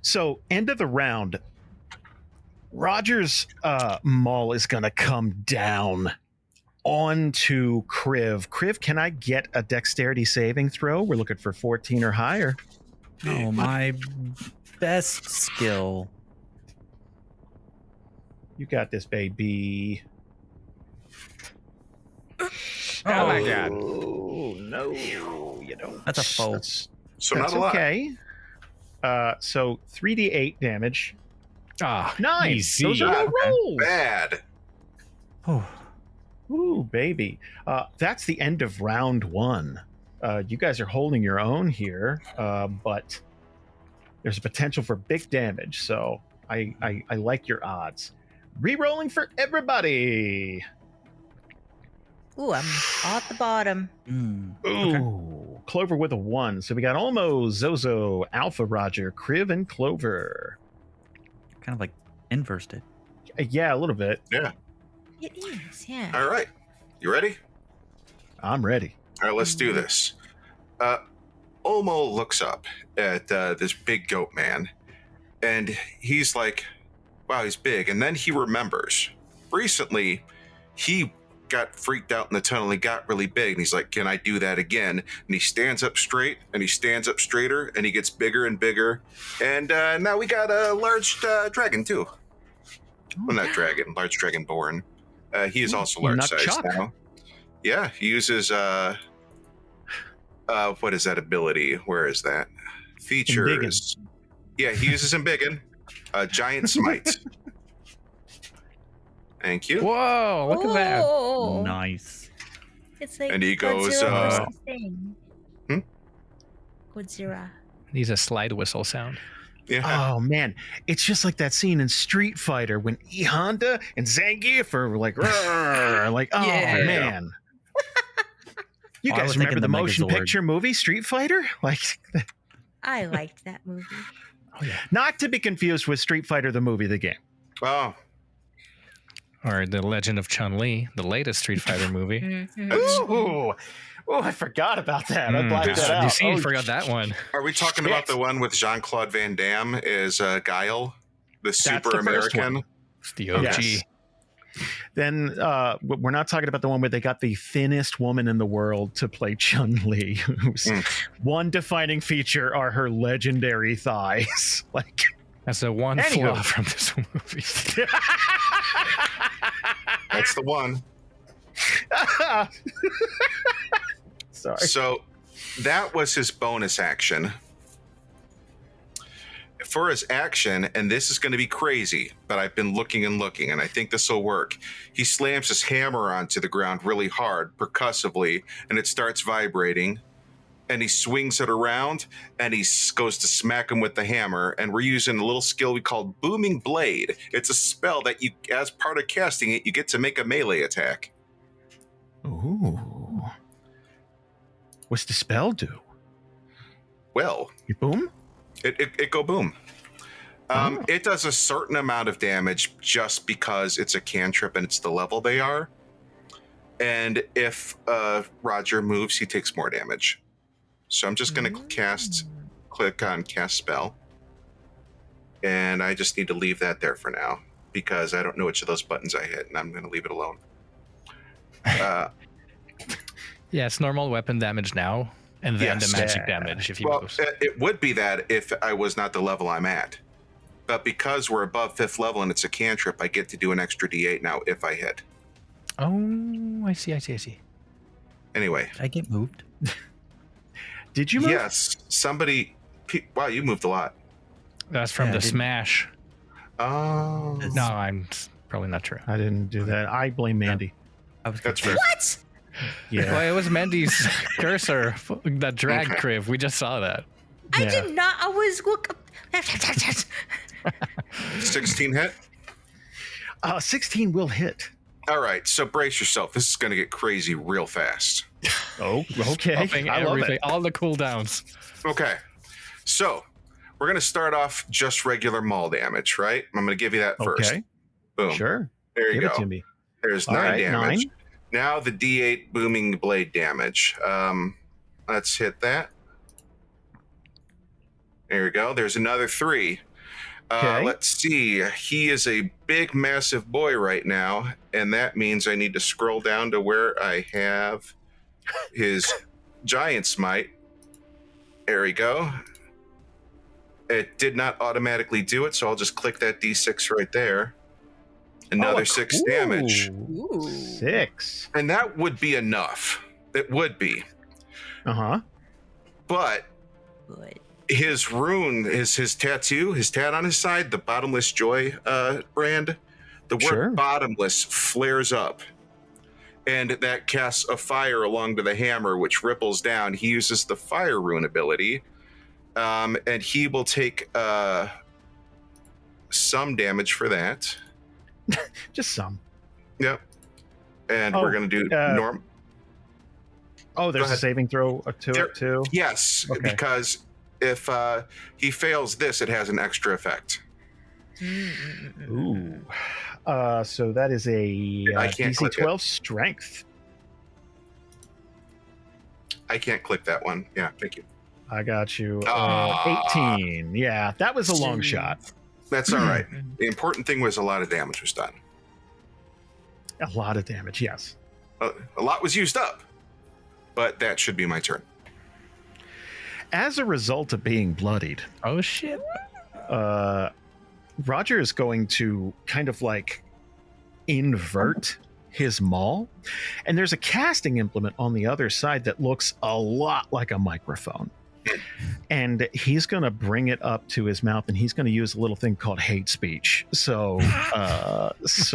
So end of the round, Roger's maul is gonna come down onto Kriv. Kriv, can I get a dexterity saving throw? We're looking for 14 or higher. Oh, my best skill. You got this, baby. Oh my god. Oh, no, you don't. That's a foe. That's So not a lot. okay. So 3d8 damage. Ah, Nice. easy. Those are Not my rolls. bad. Oh, Ooh, baby. That's the end of round 1. You guys are holding your own here, but there's a potential for big damage. So I like your odds. Rerolling for everybody. Ooh, I'm all at the bottom. Ooh, Clover with a 1. So we got Olmo, Zozo, Alpha Roger, Kriv, and Clover. kind of like inversed it. Yeah, a little bit. Yeah. It is, yeah. All right. You ready? I'm ready. All right, let's do this. Olmo looks up at this big goat man, and he's like, wow, he's big. And then he remembers recently he got freaked out in the tunnel. He got really big, and he's like, can I do that again? And he stands up straight, and he stands up straighter, and he gets bigger and bigger. And now we got a large dragon, too. Well, not dragon, large dragonborn. He is also large size Nutchuck. now. Yeah, he uses what is that ability? Where is that? Features. Yeah, he uses Embiggen. Giant smite. Thank you. Whoa, look at that. Oh, Nice. it's like And he goes, Godzilla versus Thing. hmm? Godzilla. Needs a slide whistle sound. Yeah. Oh man, it's just like that scene in Street Fighter when E Honda and Zangief are like, "Rrr," like, oh Yeah. man. You Oh, I guys was remember thinking the the motion Megazord. picture movie Street Fighter? Like, I liked that movie. not to be confused with Street Fighter the movie, the game. Oh, Or The Legend of Chun-Li, the latest Street Fighter movie. Mhm. that's, Ooh, I forgot about that. I blacked Yes. that out. You see, you Oh, forgot that one. are we talking about the one with Jean-Claude Van Damme as Guile, the super the first American? It's the OG. Yes. Then we're not talking about the one where they got the thinnest woman in the world to play Chun-Li, whose one defining feature are her legendary thighs. Like, That's the one Anywho. flaw from this movie. That's the one. Sorry. So that was his bonus action. for his action, and this is going to be crazy, but I've been looking, and I think this will work. He slams his hammer onto the ground really hard, percussively, and it starts vibrating. And he swings it around, and he goes to smack him with the hammer. And we're using a little skill we call Booming Blade. It's a spell that you, as part of casting it, you get to make a melee attack. Ooh. What's the spell do? Well, You boom? it go boom. It does a certain amount of damage just because it's a cantrip and it's the level they are. And if Roger moves, he takes more damage. So I'm just going to click on cast spell. And I just need to leave that there for now because I don't know which of those buttons I hit, and I'm going to leave it alone. Yeah, it's normal weapon damage now, and then Yes. the magic damage if you Well, move. it would be that if I was not the level I'm at. But because we're above 5th level and it's a cantrip, I get to do an extra D8 now if I hit. Oh, I see. Anyway. Did I get moved? Did you move? Yes. Somebody... Wow, you moved a lot. That's from Yeah, I the didn't- smash. Oh. No, I'm probably not true. I didn't do that. I blame Mandy. I was That's confused. fair. What? Yeah. Well, it was Mendy's cursor that dragged Okay. Kriv. We just saw that. I Yeah. did not. I was look. 16 hit? 16 will hit. All right, so brace yourself. This is going to get crazy real fast. Oh, okay. Upping I love everything, it. all the cooldowns. Okay, so we're going to start off just regular maul damage, right? I'm going to give you that first. Okay. Boom. Sure. There you Give go. it to me. There's All 9 right, damage. 9. Now the D8 booming blade damage. Let's hit that. There we go. There's another 3. Okay. Let's see. He is a big, massive boy right now, and that means I need to scroll down to where I have his giant smite. There we go. It did not automatically do it, so I'll just click that D6 right there. Another Oh, 6 cool. damage. Ooh. 6. And that would be enough. It would be. Uh-huh. But Good. his rune, his tattoo, his tat on his side, the Bottomless Joy brand, the word Sure. bottomless flares up. And that casts a fire along to the hammer, which ripples down. He uses the fire rune ability. And he will take some damage for that. Just some. Yep. And Oh, we're going to do norm. Oh, there's a ahead. saving throw to There- it too. Yes, Okay. because if he fails this, it has an extra effect. Ooh. So that is a I can't click DC it. 12 strength. I can't click that one. Yeah, thank you. I got you. Ah. 18. Yeah, that was a long shot. That's all right. The important thing was a lot of damage was done. A lot of damage, yes. A lot was used up, but that should be my turn. As a result of being bloodied, Oh shit! Roger is going to kind of like invert his maul, and there's a casting implement on the other side that looks a lot like a microphone, and he's going to bring it up to his mouth, and he's going to use a little thing called hate speech. So, It's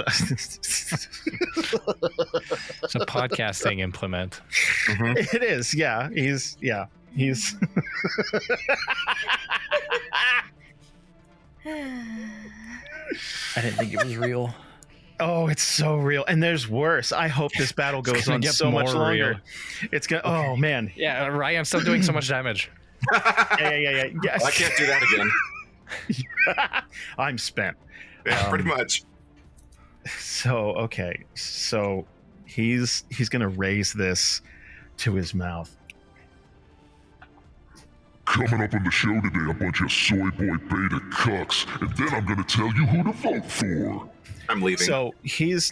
a podcasting implement. it is, yeah. He's I didn't think it was real. oh, it's so real, and there's worse. I hope this battle goes gonna on get so much more longer. real. It's gonna. Oh man, Yeah, Ryan's still doing so much damage. yeah. Yes. I can't do that again. I'm spent. Yeah, pretty much. So okay, so he's gonna raise this to his mouth. Coming up on the show today, a bunch of soy boy beta cucks, and then I'm gonna tell you who to vote for. I'm leaving. So he's.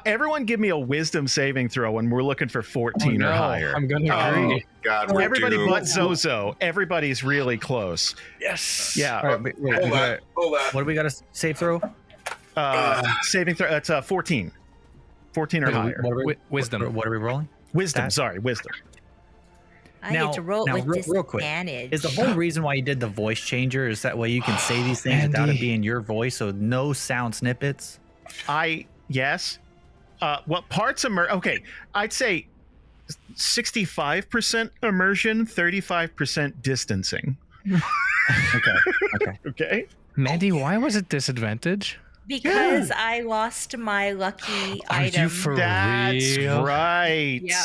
Everyone, give me a wisdom saving throw, and we're looking for 14 or higher. I'm gonna oh, agree. God, we're Everybody doomed. but Zozo. Everybody's really close. Yes. Yeah. All right, wait, we Hold on. gotta- Hold on. what do we got to save throw? Saving throw. That's 14. 14 or higher. What are we, Wisdom. What are we rolling? Wisdom. Stats? Sorry, wisdom. I get to roll with real quick, disadvantage. is the whole reason why you did the voice changer is that way you can say these things without it Andy. being your voice, so no sound snippets? Yes. What parts okay, I'd say 65% immersion, 35% distancing. Okay. Okay. Mandy, why was it disadvantage? Because I lost my lucky Are item. you for That's real? right. Yeah.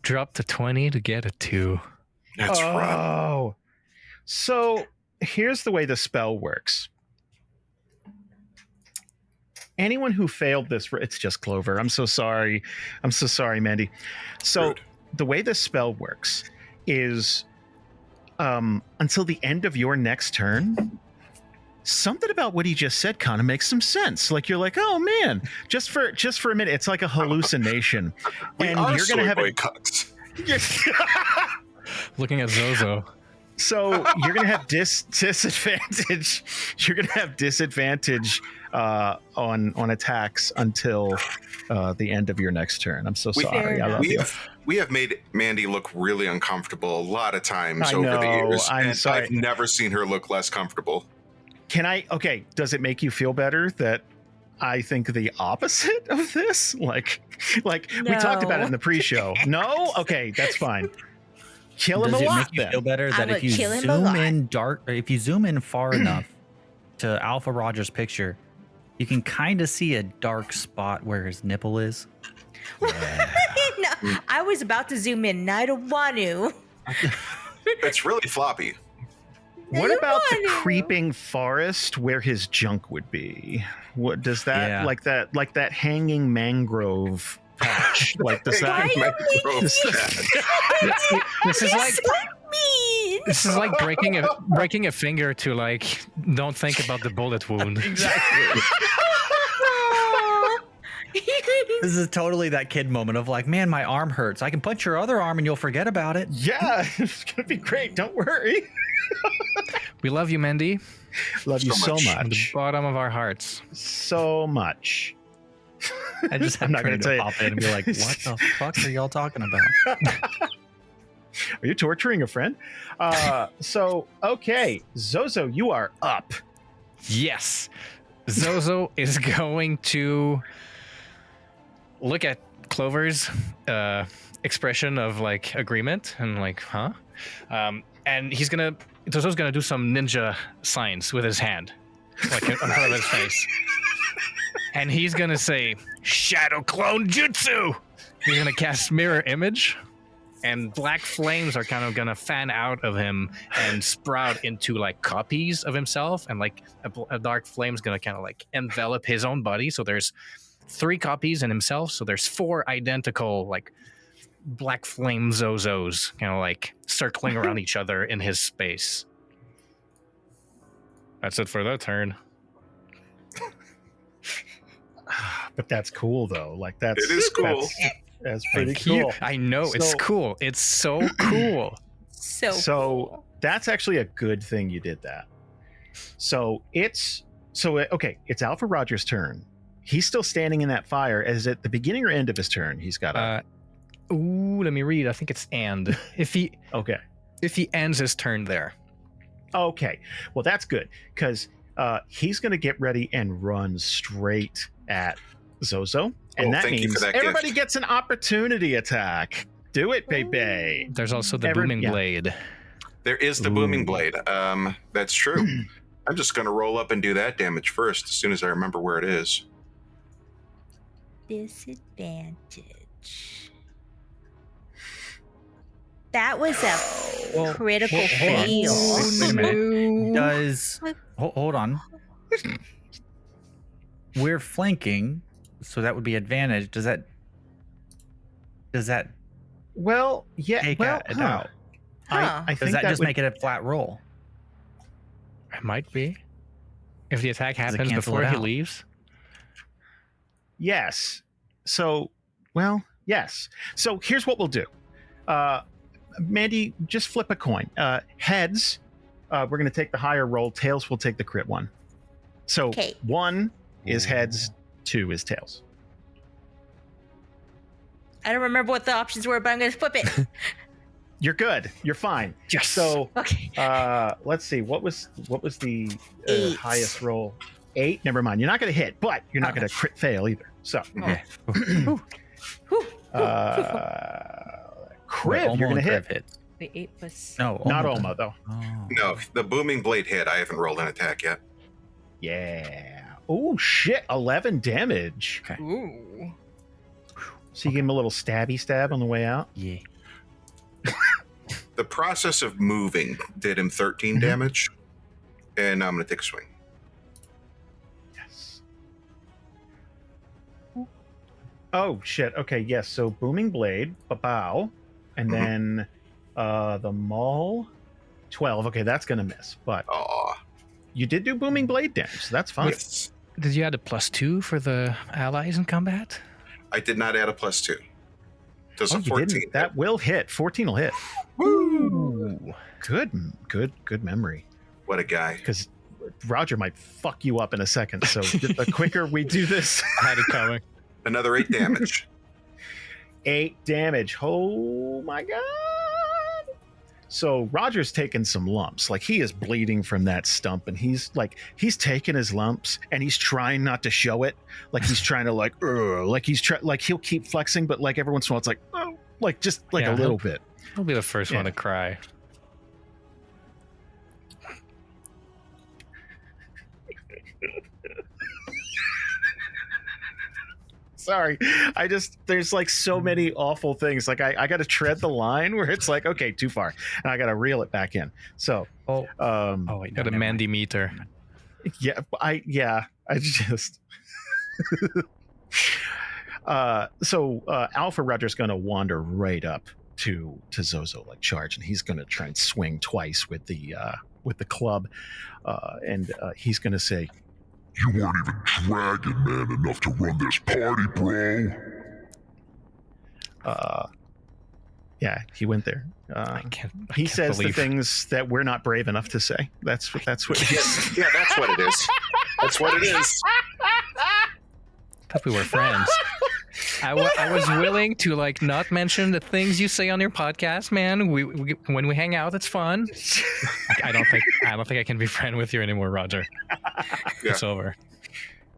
Drop to 20 to get a 2. That's right. Oh. So here's the way the spell works. Anyone who failed this, it's just Clover. I'm so sorry. I'm so sorry, Mandy. So Rude. the way this spell works is until the end of your next turn, something about what he just said kind of makes some sense. Like you're like, oh man, just for a minute, it's like a hallucination, We and are you're gonna soy have boy it. cucks. Looking at Zozo. So you're gonna have disadvantage. You're gonna have disadvantage on attacks until the end of your next turn. I'm so We- sorry. I love you. We have made Mandy look really uncomfortable a lot of times I over the know, years, I'm and sorry. I've never seen her look less comfortable. Can I? Okay. Does it make you feel better that I think the opposite of this? Like we talked about it in the pre-show. No. Okay, that's fine. Kill him Does a it lot make you then. feel better that I if would you kill him a zoom lot. in if you zoom in far enough to Alpha Roger's picture, you can kind of see a dark spot where his nipple is? No, I was about to zoom in, and I don't want to. It's really floppy. What You about the want to. creeping forest where his junk would be? What does that Yeah. like that hanging mangrove patch? Like does that? Why you Does making that- This is like so mean? this is like breaking a finger to like don't think about the bullet wound. exactly. This is totally that kid moment of like, man, my arm hurts. I can punch your other arm and you'll forget about it. Yeah, it's gonna be great. Don't worry. We love you, Mandy, Love you so So much. from the much. bottom of our hearts. So much. I just I'm not gonna tell you. pop in and be like, what the fuck are y'all talking about? Are you torturing a friend? So okay, Zozo, you are up. Yes. Zozo is going to look at Clover's expression of like agreement and like, huh? And Zozo's gonna do some ninja signs with his hand, like in front of his face. And he's gonna say, Shadow Clone Jutsu! He's gonna cast Mirror Image, and black flames are kind of gonna fan out of him and sprout into like copies of himself, and like a dark flame's gonna kind of like envelop his own body. So there's 3 copies in himself, so there's 4 identical like black flame Zozos kind of like circling around each other in his space. That's it for that turn. But that's cool though. Like that's It is cool. That's pretty Thank you. cool. I know, it's So- cool. It's so cool. So So that's actually a good thing you did that. So it's Alpha Roger's turn. He's still standing in that fire. As at the beginning or end of his turn, he's got a Let me read. I think it's and. If he ends his turn there. Okay. Well, that's good because he's going to get ready and run straight at Zozo, and that thank you means for that everybody gift. gets an opportunity attack. Do it, baby. There's also the Ever- booming yeah. blade. There is the Ooh. booming blade. That's true. I'm just going to roll up and do that damage first as soon as I remember where it is. disadvantage. That was a Well, critical hold on. fail. Wait a minute. Does hold on? We're flanking, so that would be advantage. Does that Well, yeah. take well, it huh. out? Huh. I Does think that just would, make it a flat roll? It might be. If the attack Does it happens cancel before it he out? leaves. Yes. So, well, yes. So here's what we'll do. Mandy, just flip a coin. Heads, we're going to take the higher roll. Tails will take the crit one. So Okay. 1 is heads, 2 is tails. I don't remember what the options were, but I'm going to flip it. You're good. You're fine. Yes. So Okay. let's see. What was the 8. highest roll? 8. Never mind. You're not going to hit, but you're not going to crit fail either. So, Yeah. Whew. Kriv, you're going to hit. hit. The 8 was. No, Not Olmo Olmo, though. Oh. No, the booming blade hit. I haven't rolled an attack yet. Yeah. Oh, shit. 11 damage. Okay. Ooh. So you give him a little stabby stab on the way out. Yeah. The process of moving did him 13 Mhm. damage, and I'm going to take a swing. Yes. Oh, shit. Okay, yes. So booming blade, bow, and Mhm. then the maul, 12. Okay, that's going to miss. But Aw. you did do booming blade damage, so that's fine. Yes. Did you add a +2 for the allies in combat? I did not add a +2. Does Oh, a you 14 didn't. That will hit. 14 will hit. Ooh. Good memory. What a guy. Because Roger might fuck you up in a second. So the quicker we do this, I had it coming. Another 8 damage. 8 damage. Oh my god. So Roger's taking some lumps. Like he is bleeding from that stump, and he's taking his lumps and he's trying not to show it. Like he's trying to like he'll keep flexing, but like every once in a while it's like, oh, like just like Yeah, a little bit. I'll be the first one to cry. Sorry. There's like so many awful things. Like I got to tread the line where it's like, okay, too far. And I got to reel it back in. So, Oh. oh, Wait. Got a never mind. Mandy meter. I just, so Alpha Roger's going to wander right up to Zozo, like charge, and he's going to try and swing twice with the club. And he's going to say, You weren't even dragon man enough to run this party, bro. yeah, he went there. I can't He says believe. the things that we're not brave enough to say. That's what Yes, yeah, that's what it is. That's what it is. Thought we were friends. I was willing to like not mention the things you say on your podcast, man. We when we hang out, it's fun. I don't think I can be friend with you anymore, Roger. Yeah. It's over.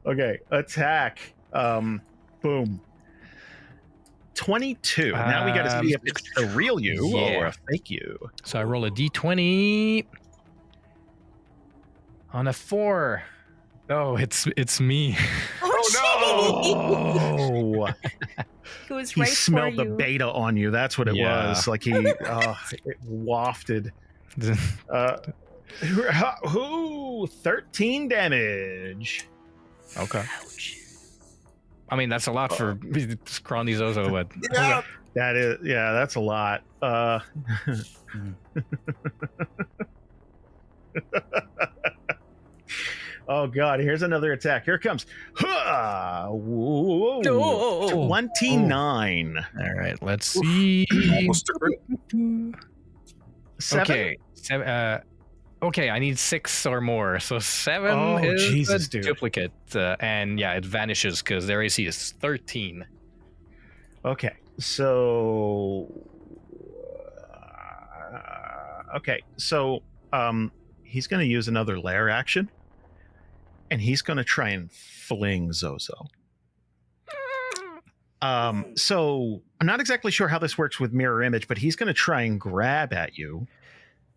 Okay, attack. Boom. 22. Now we got to see if it's a real you or a fake you. So I roll a d20 on a 4. Oh, it's me. Oh, He was he right smelled for the you. beta on you. That's what it Yeah. was. Like it wafted. Who? 13 damage. Okay. I mean, that's a lot for Scrawny Zozo, but Yeah. That's a lot. Oh god, here's another attack. Here it comes. Whoa. Oh. 29. all right, let's see. Almost a crit. 7. Okay. Okay, I need 6 or more. So 7 Oh, is Jesus, a dude. duplicate. And yeah, it vanishes because their AC is 13. Okay, so he's going to use another lair action, and he's going to try and fling Zozo. So I'm not exactly sure how this works with mirror image, but he's going to try and grab at you,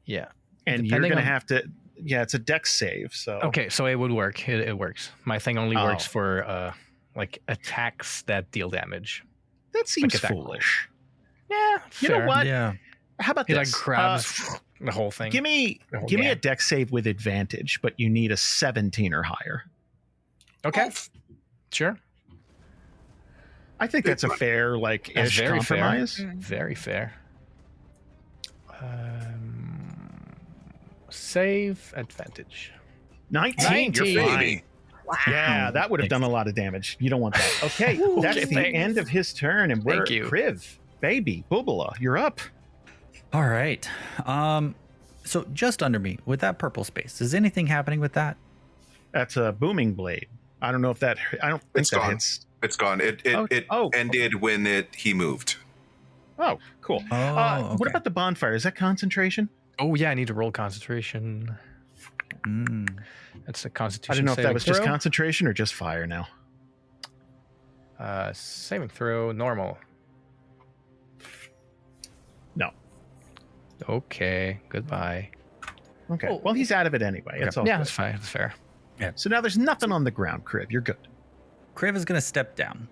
Yeah. and you're Depending going to on- have to. Yeah, it's a dex save. So Okay, so it would work. It works. My thing only works Oh. for like attacks that deal damage. that seems attack roll. foolish. Yeah, You know what? Yeah. How about He like this? grabs the whole thing. Give me the whole a gam. dex save with advantage, but you need a 17 or higher. Okay, sure. I think that's a fair, like, That's ish very fair. compromise. Very fair. Save advantage. 19, you're 19. fine. Wow. Yeah, that would have done a lot of damage. You don't want that. Okay, that's Okay, the thanks. end of his turn, and we're Thank you. Kriv, baby, Boobala, you're up. All right. So just under me with that purple space, is anything happening with that? That's a booming blade. I don't know if that. I don't think It's that gone. hits. It's gone. It Oh, ended when he moved. Oh, cool. Oh, What about the bonfire? Is that concentration? Oh yeah, I need to roll concentration. That's a I constitution. don't know if that saving was just throw. concentration or just fire now. Saving throw normal. No. Okay, goodbye. Okay. Oh. Well, he's out of it anyway. It's all Yeah, good. that's fine. That's fair. So now there's nothing on the ground, Crib. You're good. Kriv is going to step down.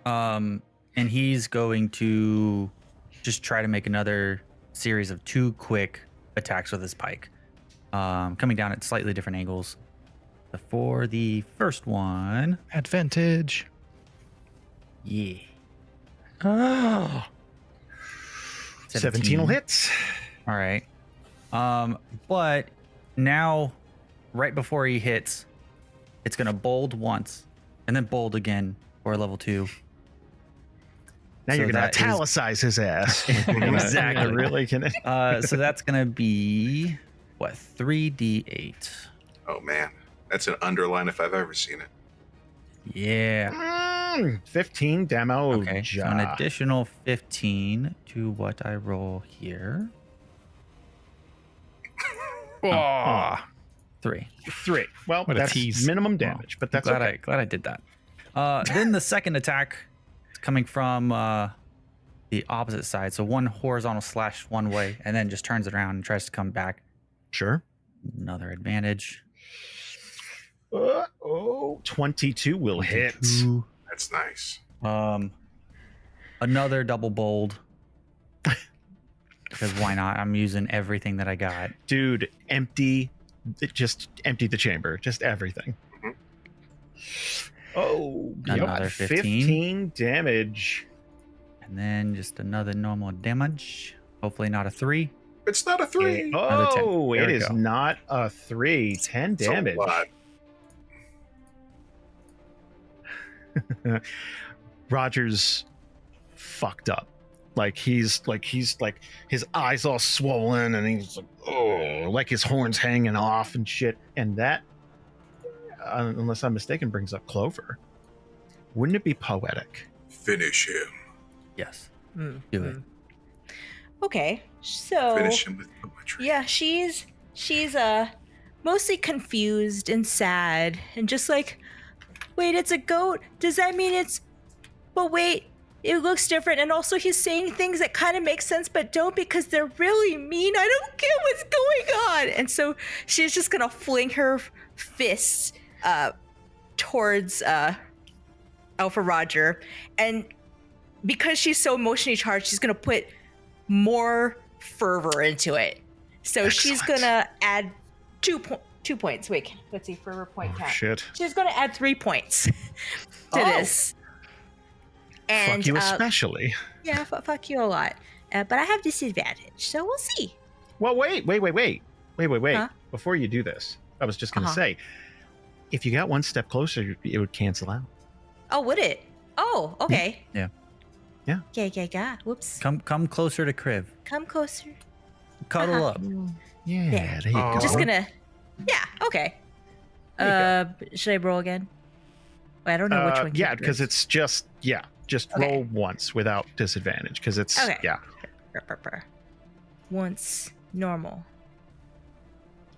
And he's going to just try to make another series of 2 quick attacks with his pike. Coming down at slightly different angles. For the first one, Advantage. yeah. Oh. 17 will hit. All right. But now, right before he hits, it's gonna bold once, and then bold again for a level 2. Now So you're going to that is- italicize his ass. Exactly. Really gonna... So that's gonna be what, 3d8. Oh man, that's an underline if I've ever seen it. Yeah. 15 demo. Okay. So an additional 15 to what I roll here. Oh. 3. 3. Well, What a that's tease. minimum damage, but that's glad okay. glad I did that. Then the second attack is coming from the opposite side. So one horizontal slash one way, and then just turns it around and tries to come back. Sure. Another advantage. 22 will hit. 22. That's nice. Another double bold. Because why not? I'm using everything that I got. Dude, just empty the chamber. Just everything. Oh, Another 15 damage. And then just another normal damage. Hopefully not a 3. It's not a 3. Another 10. Oh, There it we is go. not a 3. 10 It's a damage. lot. Roger's fucked up. He's his eyes all swollen and he's like, oh, like his horns hanging off and shit. And that, unless I'm mistaken, brings up Clover. Wouldn't it be poetic? Finish him. Yes. Mm, Do it. mm. Okay, so Finish him with poetry. yeah, she's mostly confused and sad and just like, wait, it's a goat. Does that mean it's? But wait, it looks different. And also, he's saying things that kind of make sense, but don't because they're really mean. I don't get what's going on. And so she's just gonna fling her fists towards Alpha Roger, and because she's so emotionally charged, she's gonna put more fervor into it. So she's Excellent. gonna add 2 points. Wait, let's see, fervor point count. Shit. She's gonna add 3 points to this. And Fuck you especially. yeah, fuck you a lot. But I have disadvantage, so we'll see. Well, wait. Huh? Before you do this, I was just going to Uh-huh. say, if you got one step closer, it would cancel out. Oh, would it? Oh, okay. Yeah. Yeah. Yeah. Whoops. Come closer to Kriv. Come closer. Cuddle up. Yeah, There. there you Oh. go. Just gonna. Yeah. Okay. Should I roll again? I don't know which one. Yeah, because it's just Okay. roll once without disadvantage because it's Okay. yeah. Once normal.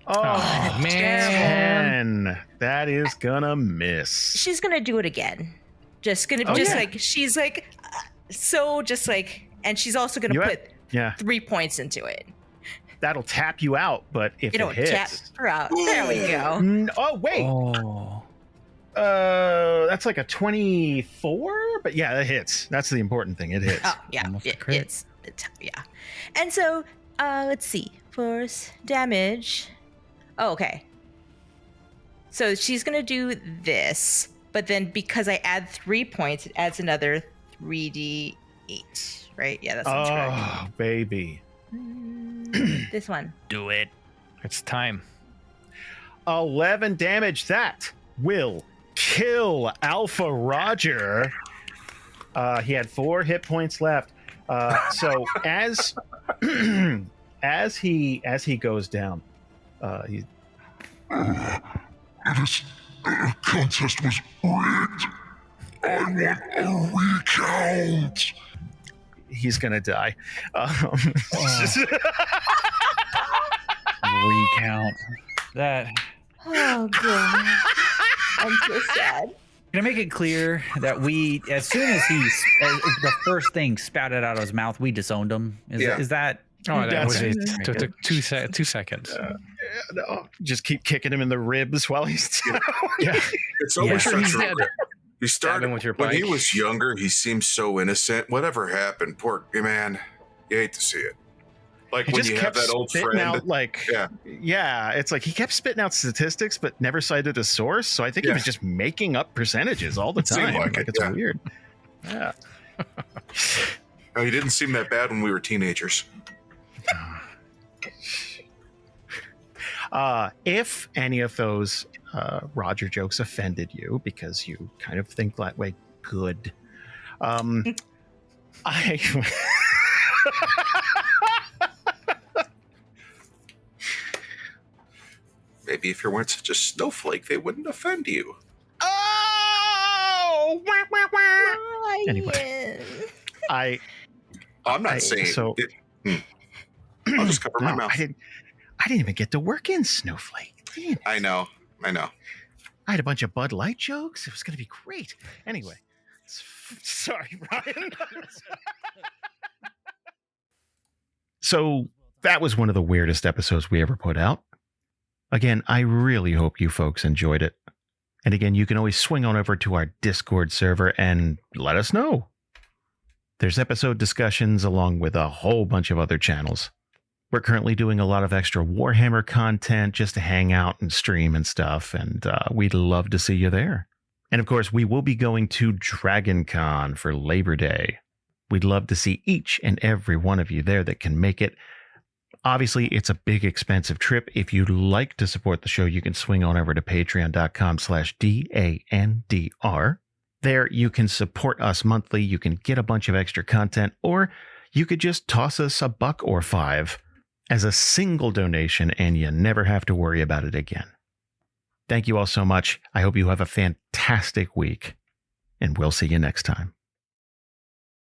Oh, that's man. 10. That is gonna miss. She's gonna do it again. Just gonna Oh, just yeah. like she's like so just like, and she's also gonna You have- put Yeah, 3 points into it. that'll tap you out, but if You know, it hits, tap her out. There we go. Oh wait, Oh. that's like a 24. But yeah, that hits. That's the important thing. It hits. Oh yeah, Almost a it, crit. it's yeah. And so let's see, force damage. Oh, okay. So she's gonna do this, but then because I add 3 points, it adds another 3d8. Right? Yeah, that sounds Oh baby, correct. This one. Do it. It's time. 11 damage. That will kill Alpha Roger. He had 4 hit points left. So as as he goes down, he This contest was rigged. I want a recount. he's gonna die. Recount that. Oh god, I'm so sad. Can I make it clear that as soon as the first thing spouted out of his mouth, we disowned him? Is that? Oh, that was it. That's- Took 2 seconds. No, just keep kicking him in the ribs while he's down. Yeah. It's always Sure, such he's a dead. He Stab started him with your when he bike. was younger. He seemed so innocent. Whatever happened, poor man. You hate to see it. Like He when just you have kept that old spitting friend. out yeah, it's like he kept spitting out statistics but never cited a source. So I think he Yeah. was just making up percentages all the It seemed time. like it, It's yeah. weird. Yeah. He didn't seem that bad when we were teenagers. If any of those Roger jokes offended you because you kind of think that way, good. I Maybe if you weren't such a snowflake, they wouldn't offend you. oh wah, wah, wah. Anyway. Ryan. I'm not I- saying so- I'll just cover my No, mouth. I didn't even get to work in Snowflake. Damn it. I know. I had a bunch of Bud Light jokes. It was going to be great. Anyway, sorry, Brian. So that was one of the weirdest episodes we ever put out. Again, I really hope you folks enjoyed it. And again, you can always swing on over to our Discord server and let us know. There's episode discussions along with a whole bunch of other channels. We're currently doing a lot of extra Warhammer content just to hang out and stream and stuff, and we'd love to see you there. And of course, we will be going to Dragon Con for Labor Day. We'd love to see each and every one of you there that can make it. Obviously, it's a big, expensive trip. If you'd like to support the show, you can swing on over to patreon.com/DANDR. There, you can support us monthly. You can get a bunch of extra content, or you could just toss us $1 or $5 as a single donation, and you never have to worry about it again. Thank you all so much. I hope you have a fantastic week, and we'll see you next time.